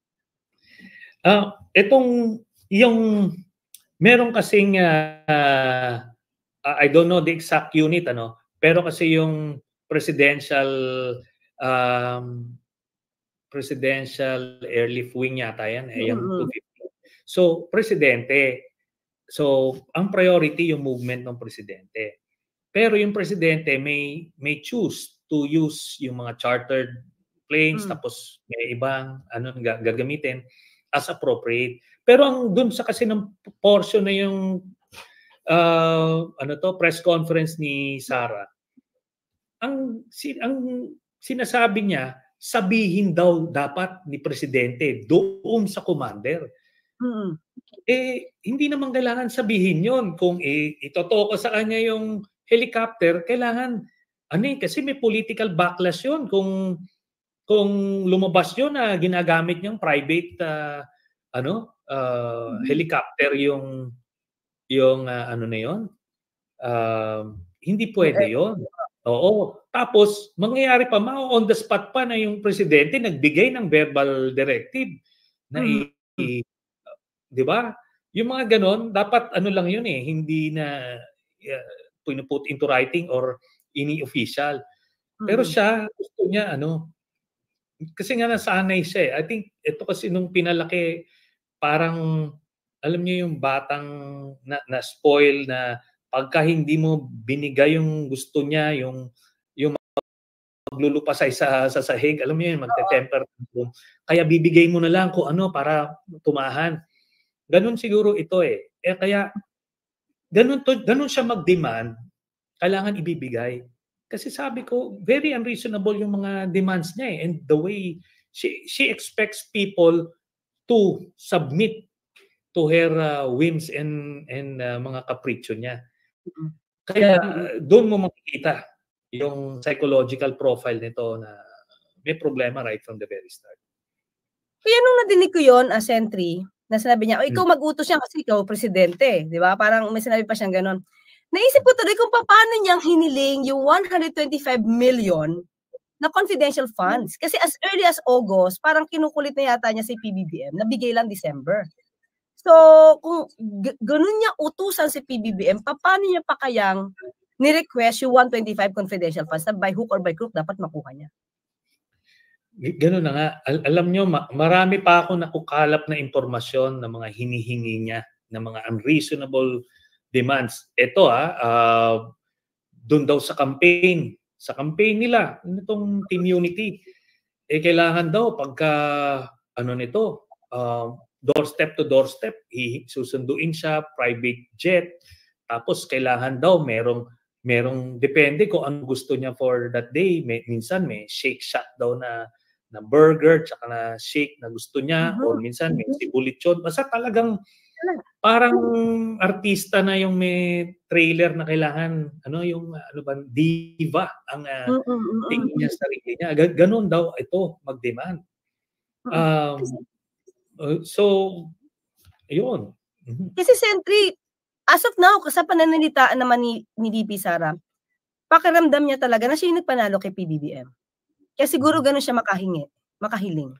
Meron kasing I don't know the exact unit pero kasi yung presidential airlift wing yata yan yung 250. So presidente. So ang priority yung movement ng presidente. Pero yung presidente may choose to use yung mga chartered planes tapos may ibang gagamitin as appropriate. Pero ang dun sa kasi ng portion na yung press conference ni Sara, ang sinasabi niya, sabihin daw dapat ni presidente doon sa commander. Hindi naman kailangan sabihin yon. Kung itotoko sa kanya yung helicopter, kailangan kasi may political backlash yon kung lumabas yun na ginagamit niyang private helicopter yung na yon. Hindi pwede yon. Oo. Tapos mangyayari pa on the spot pa na yung presidente nagbigay ng verbal directive na di ba? Yung mga ganon, dapat lang yun hindi na put into writing or any official. Pero siya, gusto niya kasi nga nasanay siya I think ito kasi nung pinalaki, parang alam niyo yung batang na spoil na pagka hindi mo binigay yung gusto niya, yung maglulupa sa sahig, alam niyo yun, magte-temper. Kaya bibigay mo na lang kung para tumahan. Ganun siguro ito kaya ganun siya mag-demand, kailangan ibibigay. Kasi sabi ko, very unreasonable yung mga demands niya and the way she expects people to submit to her whims and mga kapritsyo niya. Kaya doon mo makikita yung psychological profile nito na may problema right from the very start. Kaya nung nadinig ko yun, Sentry, na sinabi niya, ikaw mag-utos siya kasi ikaw presidente, di ba? Parang may sinabi pa siyang ganon. Naisip ko tuloy kung paano niyang hiniling yung 125 million na confidential funds. Kasi as early as August, parang kinukulit na yata niya si PBBM, nabigay lang December. So, kung ganun niya utusan si PBBM, paano niya pa kayang ni-request yung 125 confidential funds na by hook or by crook dapat makuha niya? Ganun na nga. Alam nyo, marami pa ako nakukalap na impormasyon ng mga hinihingi niya, ng mga unreasonable demands. Ito doon daw sa campaign nila, itong Team Unity, kailangan daw pagka doorstep to doorstep, susunduin siya, private jet, tapos kailangan daw merong depende kung ano gusto niya for that day. Minsan may shake shot daw na burger tsaka na shake na gusto niya or minsan may sibulitsyon. Basta talagang parang artista na yung may trailer na kailangan diva ang tingin niya sa sarili niya. Ganon daw ito mag-demand. So, yun. Kasi Sentry, as of now, sa pananalitaan naman ni VP Sara, pakiramdam niya talaga na siya yung nagpanalo kay PBBM. Kaya siguro ganun siya makahiling.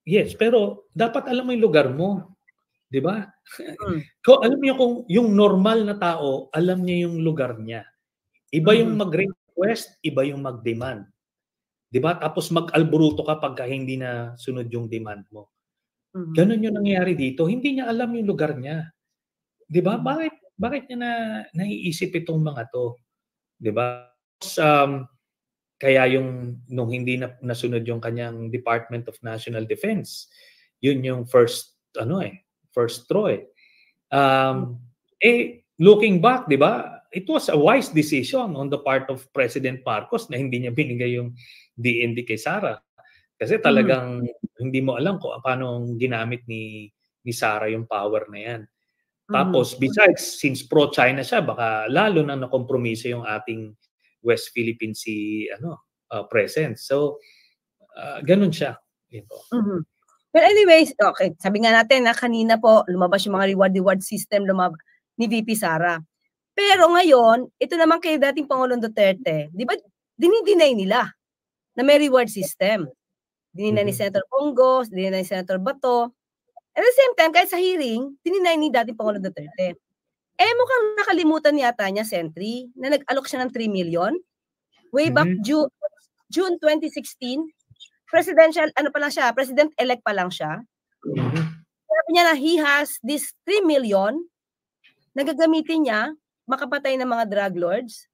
Yes, pero dapat alam mo yung lugar mo. Di ba? Kung alam niyo kung yung normal na tao, alam niya yung lugar niya. Iba yung mag-request, iba yung mag-demand. Di ba? Tapos mag-alburuto ka pagka hindi na sunod yung demand mo. Ganun yung nangyayari dito. Hindi niya alam yung lugar niya. Di ba? Bakit niya naiisip itong mga to? Di ba? Kaya yung nung hindi na nasunod yung kanyang Department of National Defense, yun yung first throw eh. Looking back, di ba? It was a wise decision on the part of President Marcos na hindi niya binigay yung DND kay Sara. Kasi talagang hindi mo alam kung paano ginamit ni Sara yung power na yan. Tapos, besides, since pro-China siya, baka lalo na nakompromiso yung ating West Philippine Sea presence. So, ganun siya. Well, anyways, okay, sabi nga natin na kanina po lumabas yung mga reward system ni VP Sara. Pero ngayon, ito naman kay dating Pangulong Duterte, di ba dinideny nila na may reward system. Dininay ni Senator Bongo, dininay ni Senator Bato. At the same time, kahit sa hearing, dininay ni dating Pangulong Duterte. Mukhang nakalimutan yata niya, Sentry, na nag-alok siya ng 3 million. Way back June 2016, president-elect pa lang siya. Sabi niya na he has this 3 million na gagamitin niya makapatay ng mga drug lords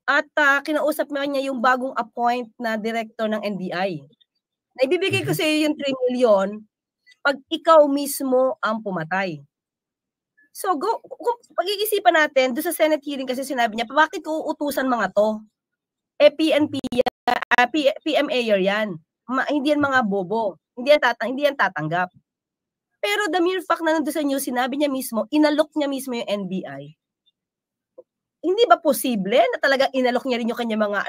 at kinausap niya yung bagong appoint na director ng NBI. Naibibigay ko sa iyo yung 3 million pag ikaw mismo ang pumatay. So, kung pag-iisipan natin, doon sa Senate hearing kasi sinabi niya, bakit ko uutusan mga to? PMA yan. Hindi yan mga bobo. Hindi yan tatanggap. Pero the mere fact na nandun sa news, sinabi niya mismo, inalok niya mismo yung NBI. Hindi ba posible na talagang inalok niya rin yung kanya mga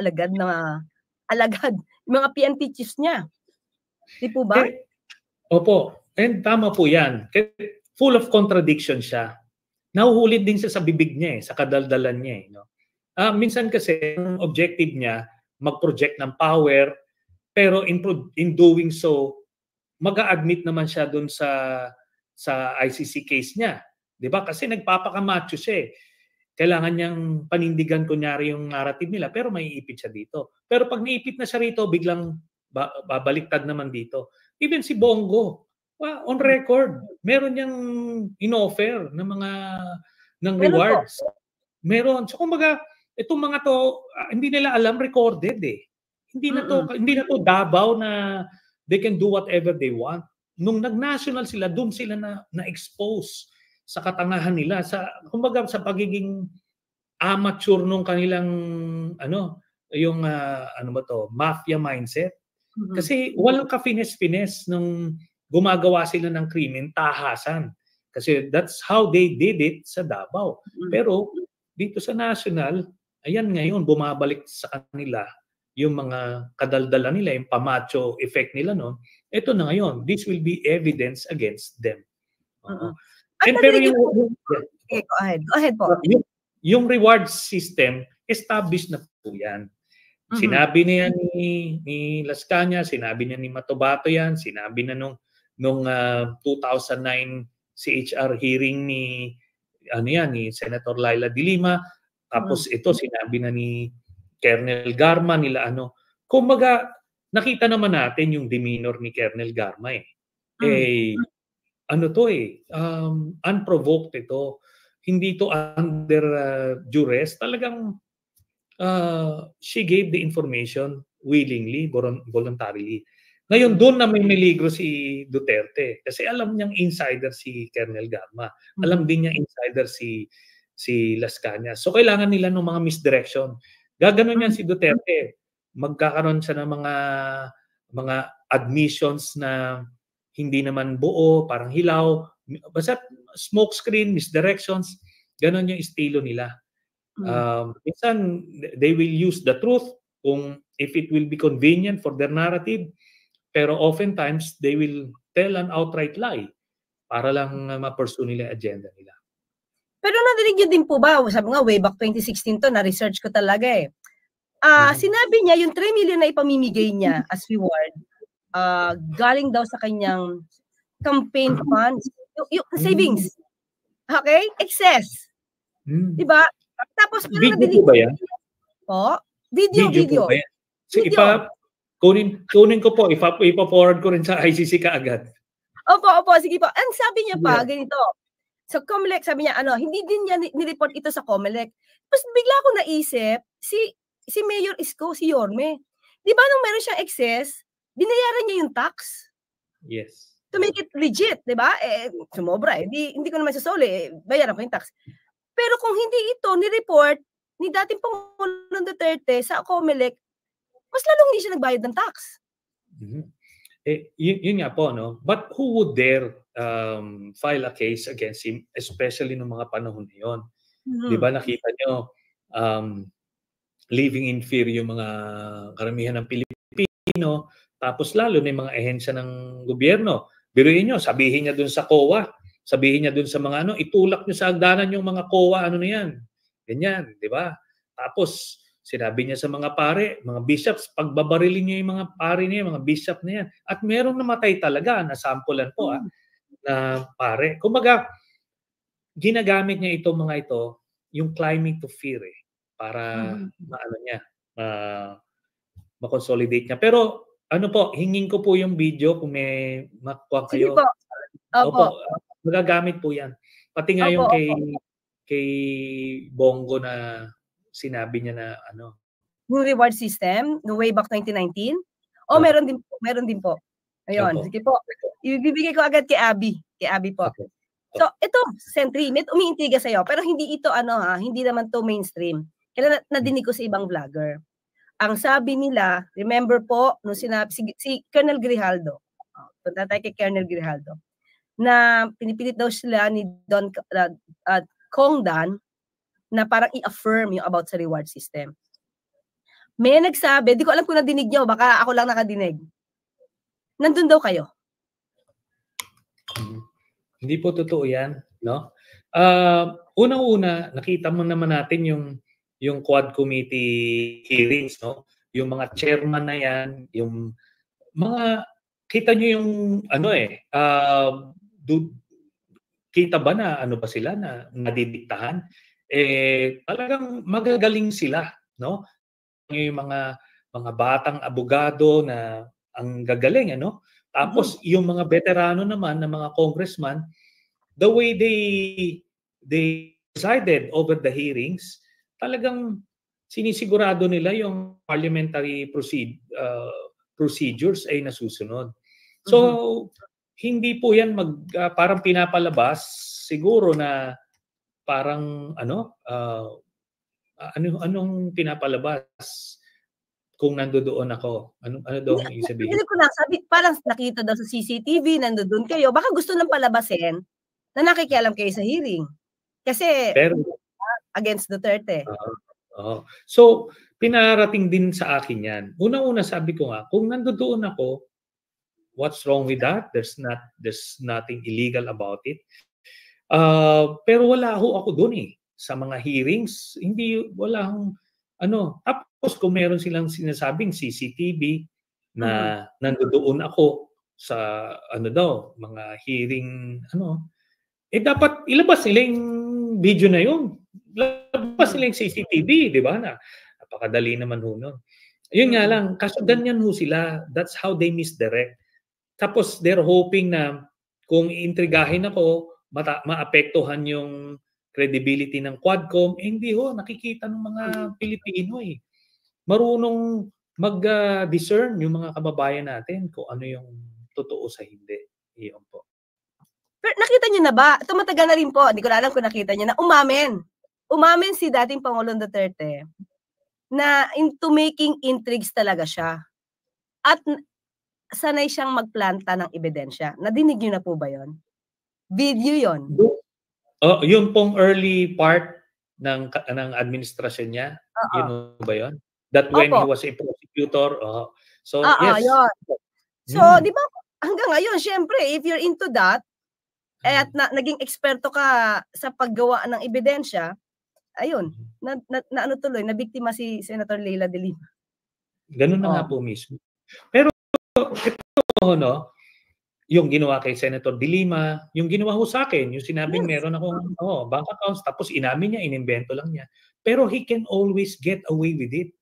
alagad, mga PNP chiefs niya? Di po ba? Opo. And tama po yan. Full of contradiction siya. Nahuhulit din siya sa bibig niya sa kadaldalan niya. Minsan kasi, objective niya, mag-project ng power, pero in doing so, mag-a-admit naman siya dun sa ICC case niya. Di ba? Kasi nagpapakamacho siya Kailangan niyang panindigan kunyari yung narrative nila, pero maiipit siya dito. Pero pag naipit na siya rito, biglang babaliktad naman dito. Even si Bongo, on record, meron niyang in-offer ng rewards. Meron. So kumbaga, itong mga to, hindi nila alam, recorded Hindi na to Davao na they can do whatever they want. Nung nag-national sila, doon sila na-expose sa katangahan nila, kumbaga sa pagiging amateur nung kanilang mafia mindset. Kasi walang ka-finesse-finesse nung gumagawa sila ng krimen, tahasan. Kasi that's how they did it sa Davao. Pero dito sa national, ayan ngayon, bumabalik sa kanila yung mga kadaldalan nila, yung pamacho effect nila noon. Ito na ngayon, this will be evidence against them. Pero go ahead po. Yung reward system, established na po yan. Sinabi niya ni Las Cañas, sinabi niya ni Matobato yan, sinabi na nung 2009 CHR hearing ni Senator Laila de Lima, tapos ito sinabi na ni Colonel Garma nila Kumbaga, nakita naman natin yung demeanor ni Colonel Garma unprovoked ito. Hindi to under duress. Talagang she gave the information willingly, voluntarily. Ngayon, doon na may niligro si Duterte. Kasi alam niyang insider si Colonel Garma. Alam din niya insider si Las Cañas. So, kailangan nila ng mga misdirection. Gaganon yan si Duterte. Magkakaroon siya ng mga admissions na hindi naman buo, parang hilaw. Basta smoke screen, misdirections, ganon yung estilo nila. Minsan, they will use the truth if it will be convenient for their narrative, pero oftentimes, they will tell an outright lie para lang ma-pursue nila yung agenda nila. Pero narinig niyo din po ba, sabi nga way back 2016 to, na-research ko talaga eh. Sinabi niya yung 3 million na ipamimigay niya as reward, galing daw sa kanyang campaign funds, yung savings. Okay? Excess. Diba? Tapos video po ba yan? Po? Video. Po ba yan? So, kunin ko po, ipa-forward ko rin sa ICC kaagad. Opo, sige po. Ang sabi niya pa, ganito, sa COMELEC, sabi niya, hindi din niya nireport ito sa COMELEC. Tapos bigla ko naisip, si Mayor Isko, si Yorme, di ba nung meron siyang excess, binayaran niya yung tax? Yes. To make it legit, di ba? Sumobra, hindi ko naman sasoli, bayaran ko yung tax. Pero kung hindi ito nireport ni dating Pangulong Duterte sa COMELEC, mas lalong hindi siya nagbayad ng tax. Yun nga po, no? But who would dare file a case against him, especially noong mga panahon na yun? Di ba nakita nyo, living in fear yung mga karamihan ng Pilipino, tapos lalo na yung mga ehensya ng gobyerno. Biruin nyo, sabihin niya dun sa COA, sabihin niya dun sa mga itulak nyo sa hagdanan yung mga COA, na yan. Ganyan, di ba? Tapos, sinabi niya sa mga pare, mga bishops, pagbabarilin niyo yung mga pare niya, mga bishop na yan. At merong namatay talaga, nasampulan po na pare. Kumbaga, ginagamit niya itong mga ito, yung climbing to fear para ma-consolidate niya. Pero ano po, hingin ko po yung video kung may makuha kayo. Sige po. Opo, magagamit po yan. Pati nga yung kay Bongo na sinabi niya na yung reward system no way back 2019 meron din po ayun sige po ibibigay ko agad kay Abby po. So ito Sentry, may umiintriga sa iyo pero hindi ito hindi naman to mainstream kaya nadinig ko sa ibang vlogger. Ang sabi nila, remember po nung sinabi si Colonel Grijaldo, punta tayo kay Colonel Grijaldo, na pinipilit daw sila ni Don Congdan na parang i-affirm yung about sa reward system. May nagsabi, di ko alam kung nadinig niyo, baka ako lang nakadinig. Nandun daw kayo. Hindi po totoo yan, no? Unang-una, nakita mo naman natin yung Quad Committee hearings, no? Yung mga chairman na yan, yung mga, kita nyo yung, kita ba na, ba sila na nadidiktahan? Talagang magagaling sila, no? Yung mga batang abogado na ang gagaling, Tapos yung mga veterano naman na mga congressman, the way they presided over the hearings, talagang sinisigurado nila yung parliamentary procedures ay nasusunod. So hindi po yan parang pinapalabas siguro na parang anong pinapalabas kung nandoon ako? Ano daw ang ibig sabihin? Hindi ko na sabi, parang nakita daw sa CCTV, nandoon kayo. Baka gusto lang palabasin na nakikialam kayo sa hearing. Kasi against Duterte. So, pinarating din sa akin yan. Unang-una sabi ko nga, kung nandoon ako, what's wrong with that? There's nothing illegal about it. Pero wala ako doon sa mga hearings, wala akong tapos kung meron silang sinasabing CCTV na nandoon ako sa mga hearing dapat ilabas nila yung video na yun. Labas nila yung CCTV, di ba? Napakadali naman ho nun. Yun nga lang, kaso ganyan ho sila. That's how they misdirect. Tapos they're hoping na kung iintrigahin ako, maapektuhan yung credibility ng Quadcom, hindi ho, nakikita ng mga Pilipino marunong mag-discern yung mga kababayan natin kung ano yung totoo sa hindi. Iyon po. Pero nakita niyo na ba? Ito matagal na rin po, hindi ko alam kung nakita niyo na umamin si dating Pangulong Duterte na into making intrigues talaga siya. At sanay siyang magplanta ng ebidensya. Nadinig niyo na po ba yon? Video yon. Yun pong early part ng administrasyon niya, yun ba yun? That when he was a prosecutor, so yes. Yun. So, di ba, hanggang ngayon, syempre, if you're into that, at naging eksperto ka sa paggawa ng ebidensya, ayun, na ano tuloy, na biktima si Senator Leila de Lima. Ganun na nga po mismo. Pero ito, no, yung ginawa kay Senator de Lima, yung ginawa ho sa akin, yung sinabing meron akong bank accounts, tapos inamin niya, inimbento lang niya. Pero he can always get away with it.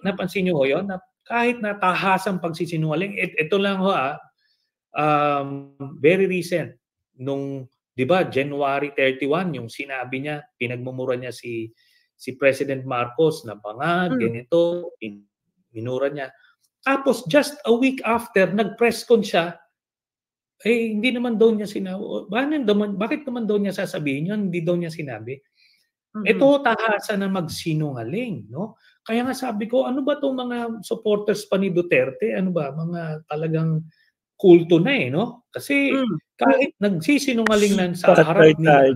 Napansin niyo ho yun? Na kahit natahasang pagsisinungaling, ito lang ho very recent, nung, di ba, January 31, yung sinabi niya, pinagmumura niya si President Marcos na bangag, ganito, minura niya. Tapos just a week after, nag-press con siya, hindi naman daw niya sinabi. Bakit naman daw niya sasabihin yun? Hindi daw niya sinabi. Ito, tahasa na magsinungaling, no? Kaya nga sabi ko, ano ba itong mga supporters pa ni Duterte? Ano ba? Mga talagang kulto na no? Kasi kahit nagsisinungaling lang sa harap nila,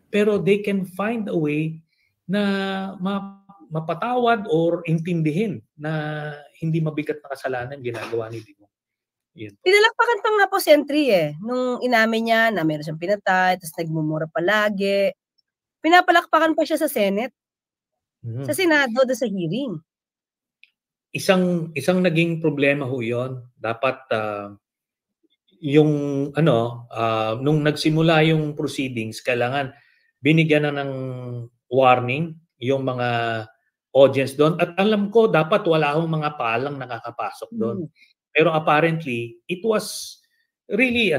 pero they can find a way na mapatawad or intindihin na hindi mabigat na kasalanan ginagawa ni Digong. Pinalakpakan pa nga po si Sentry nung inamin niya na meron siyang pinatay, tapos nagmumura palagi. Pinapalakpakan pa siya sa Senate. Sa Senado, doon sa hearing. Isang naging problema ho yun. Dapat yung nung nagsimula yung proceedings, kailangan binigyan na ng warning yung mga audience doon. At alam ko, dapat wala akong mga palang nakakapasok doon. Pero apparently, it was really,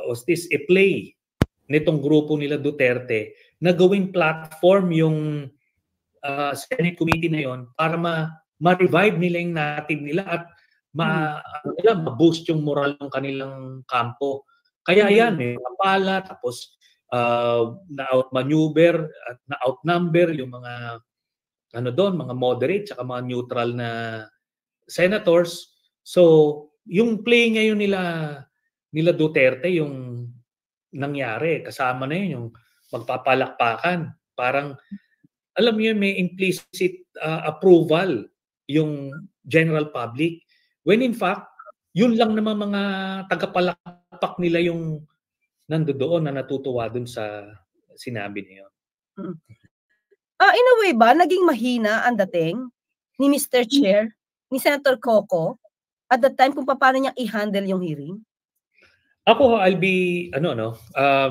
was this a play nitong grupo nila Duterte na gawing platform yung Senate Committee na yon para ma-revive nila yung narrative nila at ma-boost yung moral ng kanilang kampo. Kaya yan, may kapala, tapos na-outmaneuver at na-outnumber yung mga mga moderate at mga neutral na senators. So, yung play ngayon nila Duterte, yung nangyari, kasama na yun, yung magpapalakpakan. Parang, alam mo yun, may implicit approval yung general public. When in fact, yun lang naman mga tagapalakpak nila yung nandoon na natutuwa dun sa sinabi niyo. In a way ba, naging mahina ang dating ni Mr. Chair, ni Senator Coco, at the time kung paano niya i-handle yung hearing? Ako, I'll be,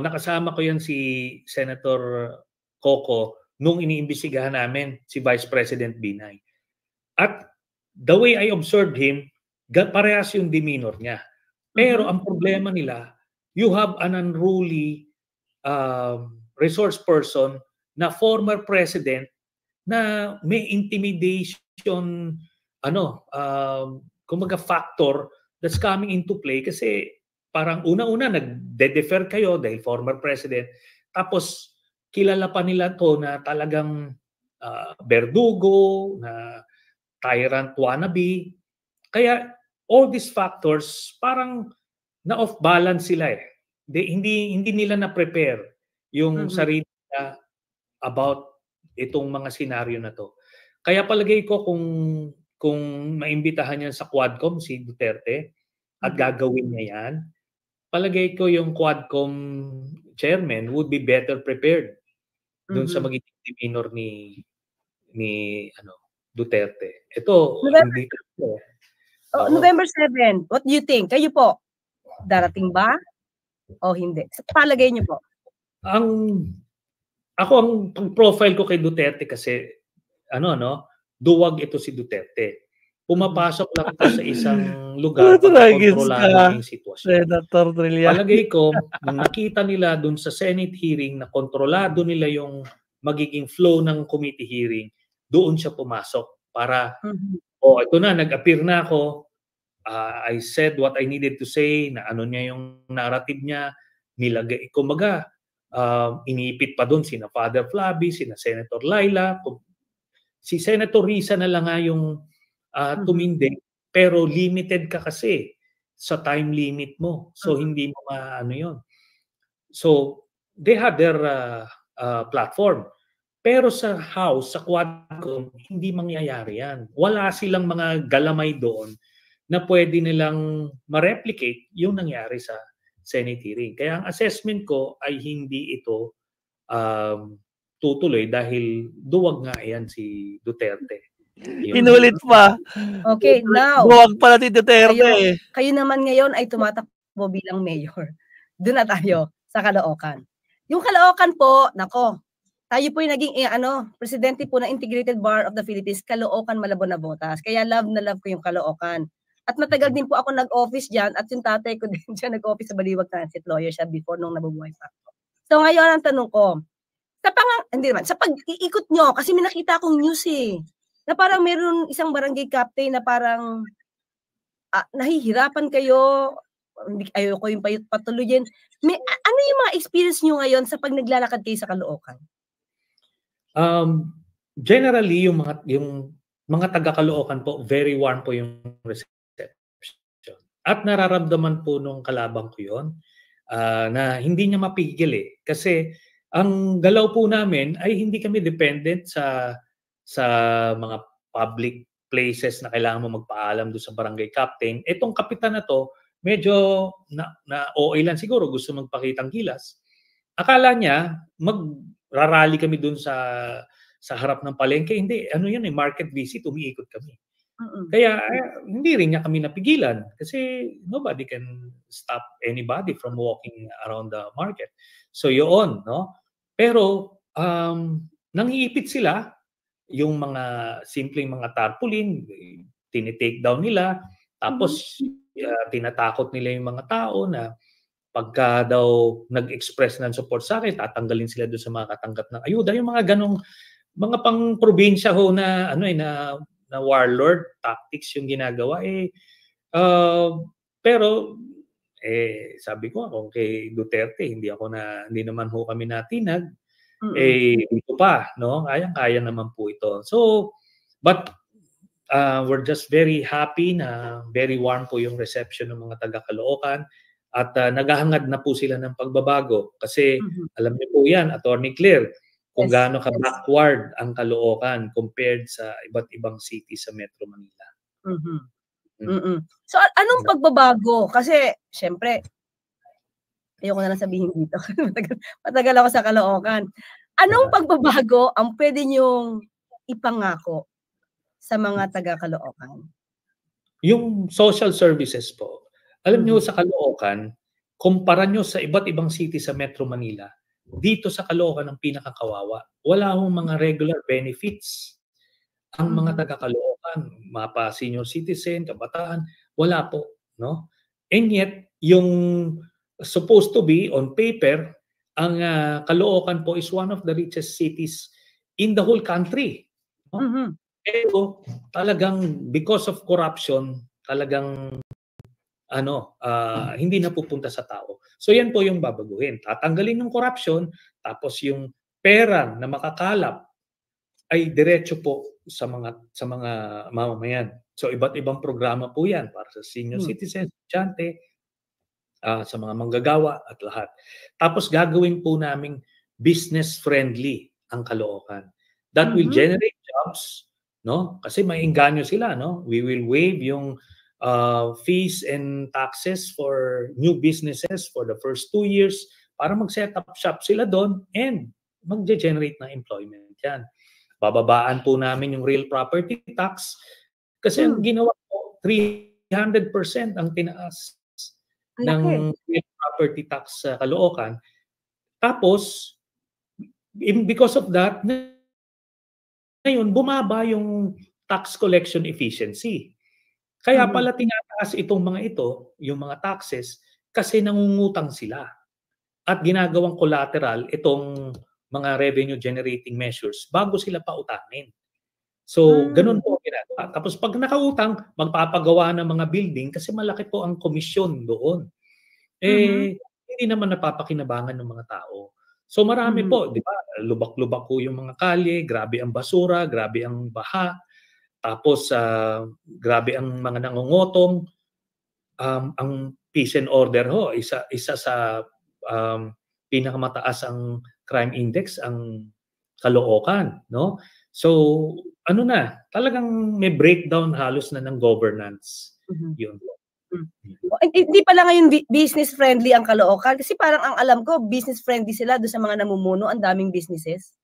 nakasama ko yan si Senator Coco nung iniimbestigahan namin si Vice President Binay. At the way I observed him, parehas yung demeanor niya. Pero ang problema nila, you have an unruly resource person na former president na may intimidation, kumaga factor that's coming into play kasi parang una-una nagde-defer kayo dahil former president. Tapos kilala pa nila to na talagang berdugo, na tyrant wannabe. Kaya all these factors parang na-off balance sila hindi nila na-prepare yung sarili nila about itong mga senaryo na to. Kaya palagay ko kung maimbitahan niya sa Quadcom si Duterte at gagawin niya yan, palagay ko yung Quadcom chairman would be better prepared doon sa magiging demeanor ni Duterte. Ito, November 7, what do you think? Kayo po, darating ba o hindi? Sa palagay niyo po? Ang profile ko kay Duterte kasi, duwag ito si Duterte. Pumapasok lang ito sa isang lugar para kontrolado yung sitwasyon. Palagay ko, nung nakita nila dun sa Senate hearing na kontrolado nila yung magiging flow ng committee hearing, doon siya pumasok para, ito na, nag-appear na ako, I said what I needed to say, na niya yung narrative niya, nilagay, kumaga, inipit pa doon sina Father Flavi, sina Senator Laila, si Senator Risa na lang nga yung tumindig, pero limited ka kasi sa time limit mo. So hindi mo yun. So they had their platform. Pero sa House, sa Quadcom, hindi mangyayari yan. Wala silang mga galamay doon na pwede nilang ma-replicate yung nangyari sa Senate hearing. Kaya ang assessment ko ay hindi ito tutuloy dahil duwag nga yan si Duterte. Inulit pa. Okay, now. Duwag pala si Duterte. Kayo naman ngayon ay tumatakbo bilang mayor. Doon na tayo sa Caloocan. Yung Caloocan po, nako, tayo po yung naging presidente po ng Integrated Bar of the Philippines, Caloocan, Malabon, Navotas. Kaya love na love ko yung Caloocan. At matagal din po ako nag-office dyan at yung tatay ko din dyan nag-office sa Baliwag Transit Lawyer siya before nung nabubuhay pa. So ngayon ang tanong ko, sa pag-iikot nyo, kasi may nakita akong news na parang meron isang barangay captain na parang nahihirapan kayo, ayoko yung patuloyin. Ano yung mga experience nyo ngayon sa pag naglalakad kayo sa Caloocan? Generally, yung mga taga-Caloocan po, very warm po yung reception. At nararamdaman po nung kalabang ko yun na hindi niya mapigil Kasi ang galaw po namin ay hindi kami dependent sa mga public places na kailangan mo magpaalam doon sa barangay captain. Itong kapitan na to, medyo na OA lang siguro, gusto magpakitang gilas. Akala niya, magrarally kami doon sa harap ng palengke. Hindi, market visit, umiikot kami. Kaya hindi rin niya kami napigilan kasi nobody can stop anybody from walking around the market. So yun, no? Pero nangiipit sila, yung mga simpleng mga tarpaulin, tinitake down nila, tapos tinatakot nila yung mga tao na pagka daw nag-express ng support sa akin, tatanggalin sila doon sa mga katanggap ng ayuda. Yung mga ganong, mga pang-probinsya ho na na warlord tactics yung ginagawa pero sabi ko kung kay Duterte hindi naman ho kami natinag dito pa no kaya naman po ito. So but we're just very happy na very warm po yung reception ng mga taga Caloocan at naghahangad na po sila ng pagbabago kasi alam niyo po yan, Attorney Claire, kung gaano ka backward ang Caloocan compared sa iba't ibang city sa Metro Manila. So anong pagbabago? Kasi syempre ayoko na lang sabihin dito. Matagal ako sa Caloocan. Anong pagbabago ang pwede niyong ipangako sa mga taga Caloocan? Yung social services po. Alam niyo sa Caloocan, kumpara niyo sa iba't ibang city sa Metro Manila, dito sa Caloocan ang pinakakawawa. Wala hong mga regular benefits. Ang mga taga-Caloocan, mga senior citizen, kabataan, wala po, no? And yet, yung supposed to be on paper, ang Caloocan po is one of the richest cities in the whole country. No? Pero talagang because of corruption, talagang hindi napupunta sa tao. So yan po yung babaguhin. Tatanggalin ng corruption, tapos yung pera na makakalap ay diretso po sa mga mamamayan. So iba't ibang programa po yan para sa senior citizens, estudyante, sa mga manggagawa at lahat. Tapos gagawin po naming business friendly ang Caloocan. That will generate jobs, no? Kasi maingganyo sila, no? We will waive yung fees and taxes for new businesses for the first 2 years para mag-set up shop sila doon and mag-generate ng employment yan. Bababaan po namin yung real property tax kasi ang ginawa po 300% ang tinaas ng real property tax sa Caloocan. Tapos because of that ngayon bumaba yung tax collection efficiency. Kaya pala tinataas itong mga ito, yung mga taxes, kasi nangungutang sila. At ginagawang collateral itong mga revenue generating measures bago sila pautangin. So, ganun po ginagawa. Tapos pag nakautang, magpapagawa ng mga building kasi malaki po ang komisyon doon. Hindi naman napapakinabangan ng mga tao. So marami po, di ba? Lubak-lubak po yung mga kalye, grabe ang basura, grabe ang baha. Tapos, grabe ang mga nangungutong. Ang peace and order isa sa pinakamataas ang crime index, ang Caloocan, no? So, talagang may breakdown halos na ng governance Yun. Hindi pala ngayon business friendly ang Caloocan kasi parang ang alam ko business friendly sila doon sa mga namumuno, ang daming businesses.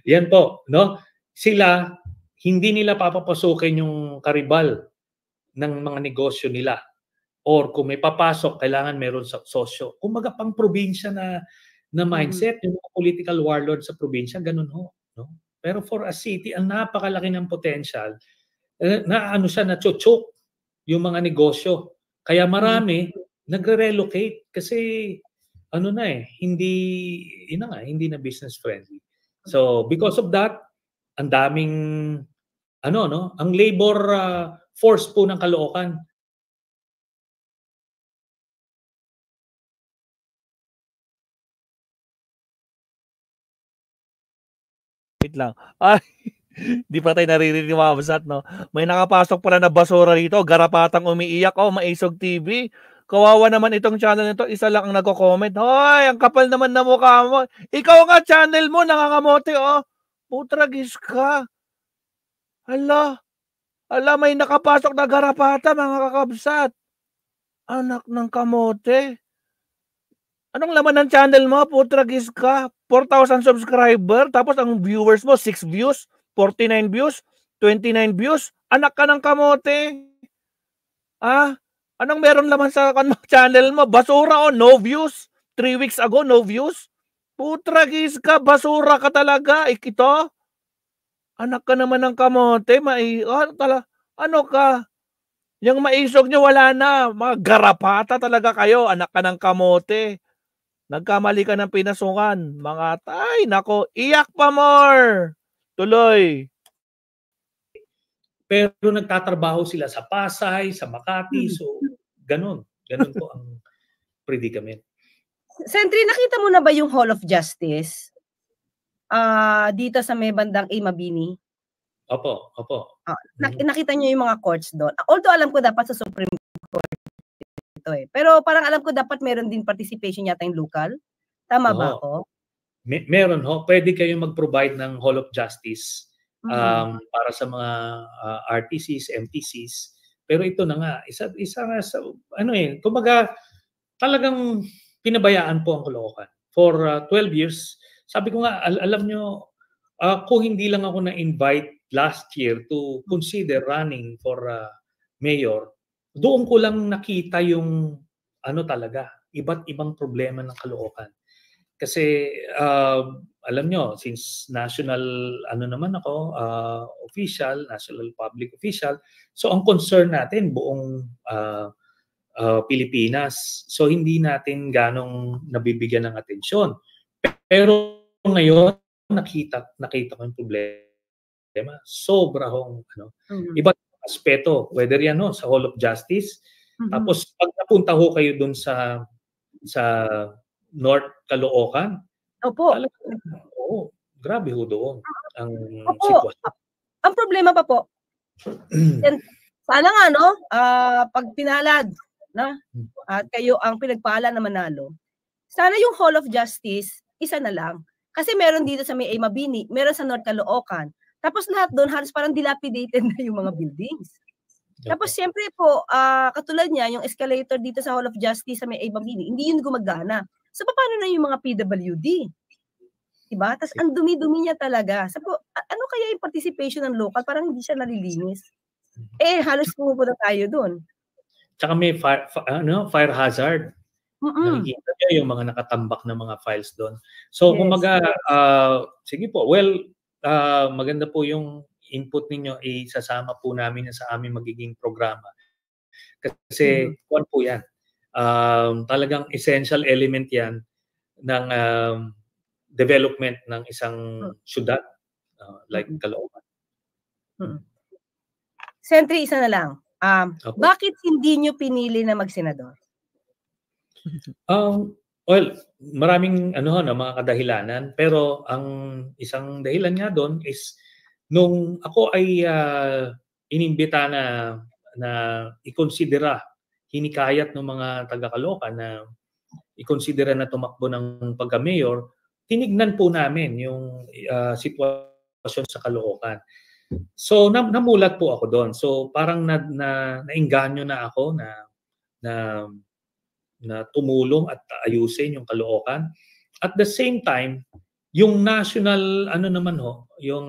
Yan po, no? Sila hindi nila papapasukin yung karibal ng mga negosyo nila. Or kung may papasok, kailangan meron sa sosyo. Kumbaga pang probinsya na mindset, yung mga political warlord sa probinsya, ganun ho. No? Pero for a city, ang napakalaki ng potential, na siya, na-choke yung mga negosyo. Kaya marami nagre-relocate kasi hindi na business friendly. So because of that, ang daming ang labor force po ng Caloocan. Wait lang. Ay, di pa tayo naririnig ni Ma'am Sat, no? May nakapasok pala na basura rito, garapatang umiiyak, Maisog TV. Kawawa naman itong channel nito, isa lang ang nagko-comment. Hoy, ang kapal naman na mukha mo. Ikaw nga channel mo, nangangamote, Putragis ka. Hala, may nakapasok na garapata, mga kakabsat. Anak ng kamote. Anong laman ng channel mo? Putragis ka. 4,000 subscriber, tapos ang viewers mo, 6 views, 49 views, 29 views. Anak ka ng kamote. Anong meron laman sa channel mo? Basura no views. 3 weeks ago, no views. Putragis ka, basura ka talaga. Ito? Anak ka naman ng kamote. Ano ka? Yung maisog nyo, wala na. Mga garapata talaga kayo. Anak ka ng kamote. Nagkamali ka ng pinasukan. Mga nako, iyak pa more. Tuloy. Pero nagtatrabaho sila sa Pasay, sa Makati. So, ganun po ang predicament. Sentry, nakita mo na ba yung Hall of Justice? Dito sa may bandang Mabini? Opo. Nakita niyo yung mga courts doon. Although alam ko dapat sa Supreme Court ito pero parang alam ko dapat meron din participation yata yung local. Tama ba ako? Meron ho. Pwede kayong mag-provide ng Hall of Justice para sa mga RTCs, MTCs. Pero ito na nga, isa nga sa kumbaga talagang pinabayaan po ang Caloocan. For 12 years, sabi ko nga, alam nyo, kung hindi lang ako na-invite last year to consider running for mayor, doon ko lang nakita yung talaga, iba't ibang problema ng Caloocan. Kasi alam nyo, since national naman ako, official, national public official, so ang concern natin buong Pilipinas. So hindi natin ganong nabibigyan ng atensyon. Pero ngayon nakita ko yung problema. Sobra hong iba't aspeto, whether yan sa Hall of Justice. Tapos pag napunta ho kayo doon sa North Caloocan. Opo. Grabe ho doon ang sitwasyon. Ang problema pa po. Sana nga pag pinalad at kayo ang pinagpala na manalo. Sana yung Hall of Justice isa na lang. Kasi meron dito sa may Mabini, meron sa North Caloocan. Tapos lahat doon halos parang dilapidated na yung mga buildings. Tapos siyempre po, katulad niya, yung escalator dito sa Hall of Justice sa may Mabini, hindi yun gumagana. So paano na yung mga PWD? Diba? Tapos ang dumi-dumi niya talaga. So, ano kaya yung participation ng local? Parang hindi siya nalilinis. Halos pumupunta tayo doon. Tsaka may fire hazard. Nakikita niyo yung mga nakatambak na mga files doon. So, kumaga, sige po, maganda po yung input ninyo, isasama po namin sa aming magiging programa. Kasi, kuwan po yan. Talagang essential element yan ng development ng isang syudad like Caloocan. Sentry, isa na lang. Bakit hindi nyo pinili na magsenador? Well, maraming mga kadahilanan, pero ang isang dahilan nga doon is nung ako ay inimbita na ikonsidera, hinikayat ng mga taga-Caloocan na ikonsidera na tumakbo ng pagka-mayor, tinignan po namin yung sitwasyon sa Caloocan. So namulat po ako doon. So parang nainganyo na ako na tumulong at ayusin yung Caloocan. At the same time, yung national yung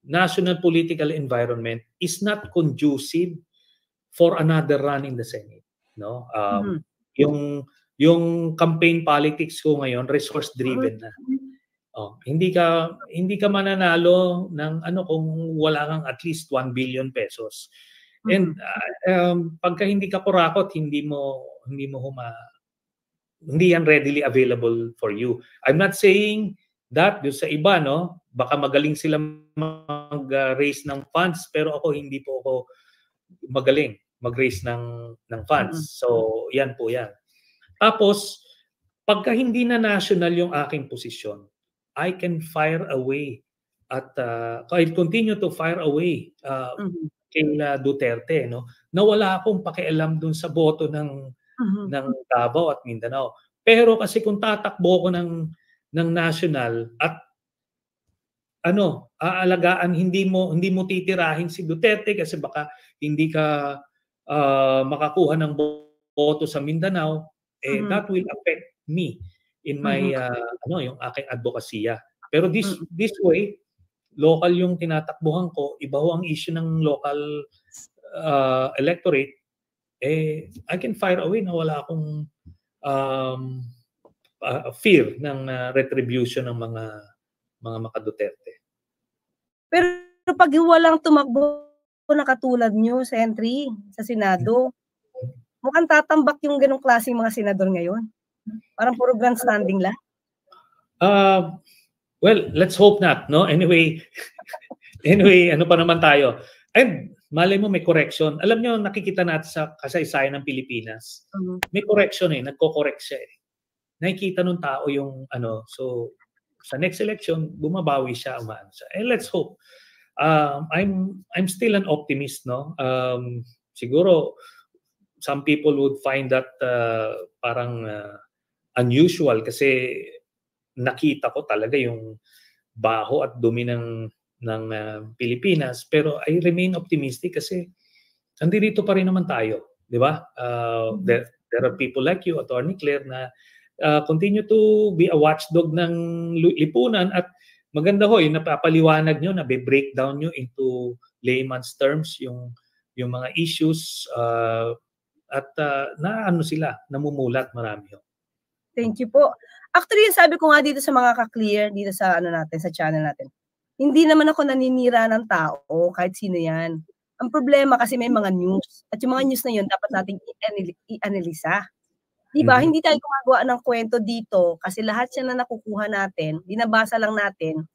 national political environment is not conducive for another run in the Senate, no? Yung campaign politics ko ngayon resource driven na. Hindi ka mananalo ng kung wala kang at least 1 billion pesos. And pagka hindi ka kurakot, hindi yan readily available for you. I'm not saying that sa iba, no, baka magaling sila mag-raise ng funds, pero hindi po ako magaling mag-raise ng funds. So yan po yan. Tapos pagka hindi na national yung aking posisyon, I can fire away at I'll continue to fire away kay Duterte, no, na wala akong pakialam dun sa boto ng Davao at Mindanao. Pero kasi kung tatakbo ko ng national at aalagaan, hindi mo titirahin si Duterte kasi baka hindi ka makakuha ng boto sa Mindanao, that will affect me in my yung aking advokasya. Pero this way, local yung tinatakbuhan ko, iba ho ang issue ng local electorate, I can fire away na wala akong fear ng retribution ng mga maka-Duterte. Pero pag walang tumakbo na katulad nyo sa entry sa Senado, mukhang tatambak yung ganong klaseng mga senador ngayon. Parang puro grandstanding lang. Well, let's hope not, no? Anyway, ano pa naman tayo? And malay mo may correction. Alam nyo, nakikita natin sa kasaysayan ng Pilipinas, may correction nagko-correct siya Nakikita nung tao yung so sa next election, bumabawi siya, And let's hope. I'm still an optimist, no? Siguro, some people would find that parang unusual kasi nakita ko talaga yung baho at dumi ng Pilipinas, pero I remain optimistic kasi nandito pa rin naman tayo, di ba? There are people like you, Attorney Claire, na continue to be a watchdog ng lipunan at maganda ho yung napapaliwanag nyo, na-breakdown nyo into layman's terms yung mga issues at sila, namumulat marami ho. Thank you po. Actually, sabi ko nga dito sa mga ka-clear, dito sa natin, sa channel natin, hindi naman ako naninira ng tao, kahit sino yan. Ang problema kasi may mga news. At yung mga news na yun, dapat natin i-analisa. Diba? Hindi tayo gumagawa ng kwento dito kasi lahat siya na nakukuha natin, binabasa lang natin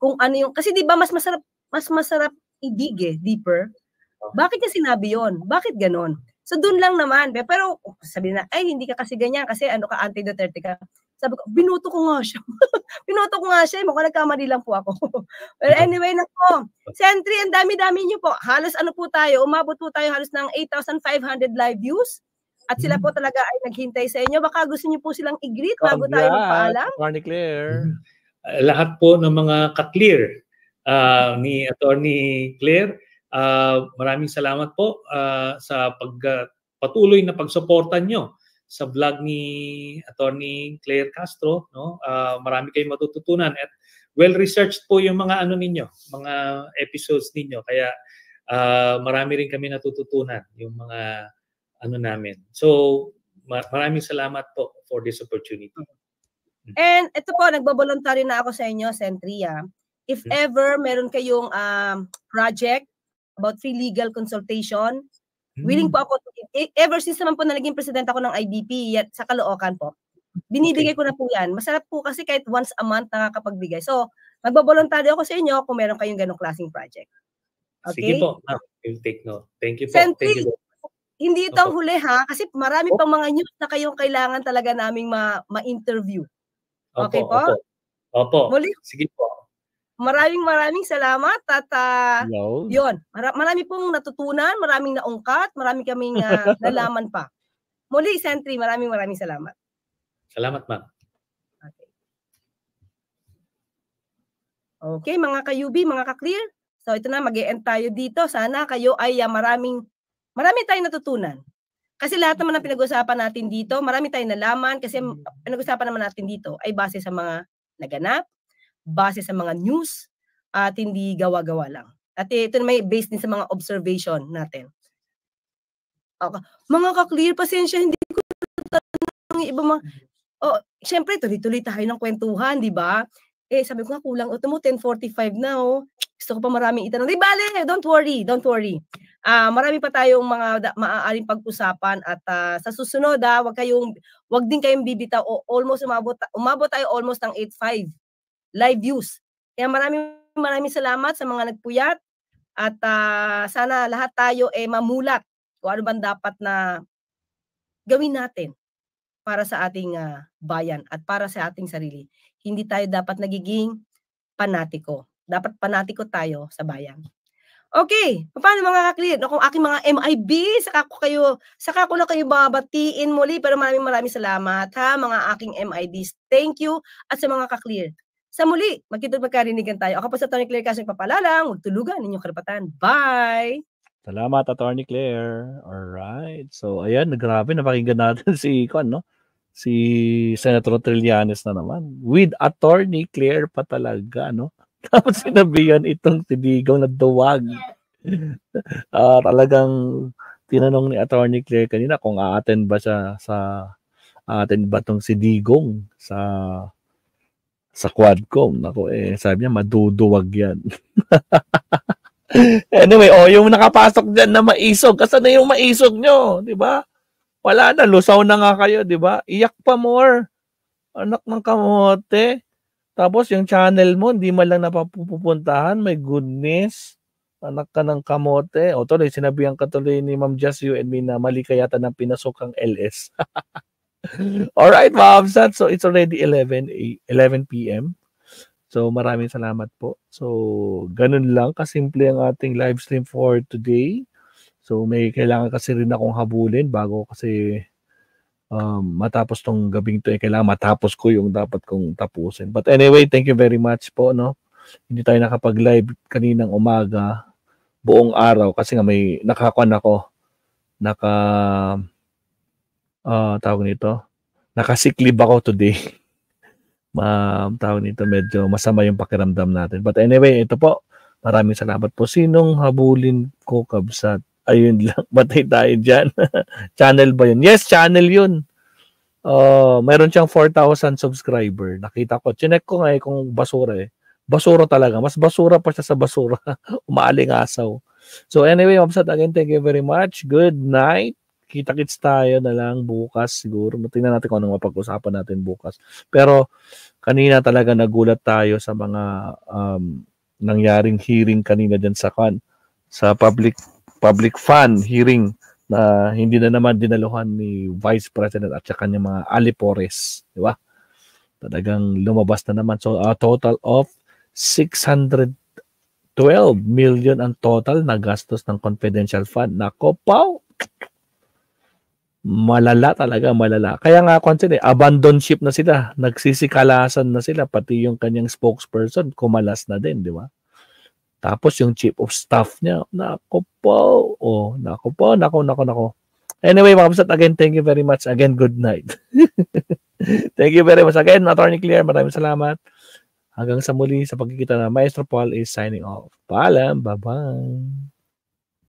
kung ano yung, kasi diba mas masarap idig deeper. Bakit niya sinabi yon? Bakit ganon? So doon lang naman. Pero sabi na, hindi ka kasi ganyan kasi anti-Duterte ka. Sabi ko, binuto ko nga siya. Mukhang nagkamali lang po ako. But anyway, Sentry, ang dami-dami niyo po. Halos umabot po tayo halos ng 8,500 live views. At sila po talaga ay naghintay sa inyo. Baka gusto niyo po silang i-greet bago tayo magpaalam. Attorney Claire. Lahat po ng mga ka-clear ni Attorney Claire, maraming salamat po sa patuloy na pagsuporta nyo sa vlog ni Attorney Claire Castro, no? Marami kayong matututunan at well-researched po yung mga ninyo, mga episodes ninyo. Kaya marami rin kami natututunan yung mga namin. So maraming salamat po for this opportunity. And ito po, nagbo-voluntary na ako sa inyo, Sentria. If ever meron kayong project about free legal consultation, willing po ako, ever since naman po na naging president ako ng IDP sa Caloocan po, binibigay ko na po yan. Masarap po kasi kahit once a month nakakapagbigay. So, magbo-voluntary ako sa inyo kung meron kayong ganong klaseng project. Okay? Sige po. I'll take note. Thank you po. Sentry, thank you po. Hindi ito ang huli kasi marami pang mga news na kayong kailangan talaga naming ma-interview. Okay po? Opo. Muli, sige po. Maraming salamat at yun, marami pong natutunan, maraming naungkat, maraming kaming nalaman pa. Muli, Sentry, maraming salamat. Salamat, ma'am. Okay, mga ka-UB, mga ka-clear, So ito na, mag-e-end tayo dito. Sana kayo ay marami tayong natutunan. Kasi lahat naman ng pinag-usapan natin dito, marami tayong nalaman kasi pinag-usapan naman natin dito ay base sa mga naganap, base sa mga news, at hindi gawa-gawa lang. At ito na may based din sa mga observation natin. Okay. Mga ka-clear, pasensya, hindi ko tanong iba syempre, tuloy-tuloy tayo ng kwentuhan, di ba? Sabi ko nga, kulang. Ito mo, 10:45 na, oh. Gusto ko pa maraming itanong. Di bale, don't worry. Marami pa tayong mga maaaring pag-usapan at sa susunod, wag din kayong bibitaw. Almost umabot tayo almost ng 8:5 live views. Kaya maraming salamat sa mga nagpuyat at sana lahat tayo mamulat kung ano bang dapat na gawin natin para sa ating bayan at para sa ating sarili. Hindi tayo dapat nagiging panatiko. Dapat panatiko tayo sa bayan. Okay, paano mga ka-clear? Kung aking mga MIB, saka ko na kayo babatiin muli, pero maraming salamat ha, mga aking MIBs. Thank you at sa mga ka-clear. Sa muli, magkarinigan tayo. Ako po sa Attorney Claire Casio Papalalang, magtulugan ninyong karapatan. Bye! Salamat, Attorney Claire. Alright. So, ayan, grabe, napakinggan natin si Senator Trillanes na naman. With Attorney Claire pa talaga, no? Tapos sinabihan itong Digong na duwag. Talagang tinanong ni Attorney Claire kanina kung a-attend ba siya a-attend ba tong si Digong sa Quadcom. Naku, sabi niya maduduwag yan. Anyway, yung nakapasok dyan na maisog, kasi na yung maisog nyo, di ba? Wala na, lusaw na nga kayo, di ba? Iyak pa more. Anak ng kamote. Tapos yung channel mo, hindi man lang napapupuntahan. My goodness. Anak ka ng kamote. O tuloy, sinabihan ka tuloy ni Ma'am Just You and me na mali ka yata ng pinasokang LS. Alright, Ma'am Sat. So it's already 11 p.m. So maraming salamat po. So ganun lang kasimple ang ating live stream for today. So may kailangan kasi rin akong habulin bago kasi matapos tong gabing to, kailangan matapos ko yung dapat kong tapusin. But anyway, thank you very much po, no? Hindi tayo nakapag-live kaninang umaga, buong araw, kasi nga may tawag nito, nakasiklib ako today. Tawag nito, medyo masama yung pakiramdam natin. But anyway, ito po, maraming salamat po. Sinong habulin ko, Kabsat? Ayun lang, batay tayo dyan. Channel ba yun? Yes, channel yun. Meron siyang 4,000 subscriber. Nakita ko. Chinek ko nga kung basura Basura talaga. Mas basura pa siya sa basura. Umaaling-asaw. So anyway, Mabsat, again, thank you very much. Good night. Kita-kits tayo na lang bukas siguro. Tingnan natin kung anong mapag-usapan natin bukas. Pero kanina talaga nagulat tayo sa mga nangyaring hearing kanina dyan sa public fund hearing na hindi na naman dinaluhan ni Vice President at saka kanyang mga alipores, di ba? Talagang lumabas na naman. So a total of 612 million ang total na gastos ng confidential fund. Nako, Pao! Malala talaga, malala. Kaya nga, abandon ship na sila. Nagsisikalasan na sila. Pati yung kanyang spokesperson, kumalas na din, di ba? Tapos yung chief of staff niya, nako po. Anyway, mga Kabsat, again, thank you very much. Again, good night. Thank you very much. Again, Attorney Claire, maraming salamat. Hanggang sa muli sa pagkikita na Maestro Paul is signing off. Paalam, bye-bye.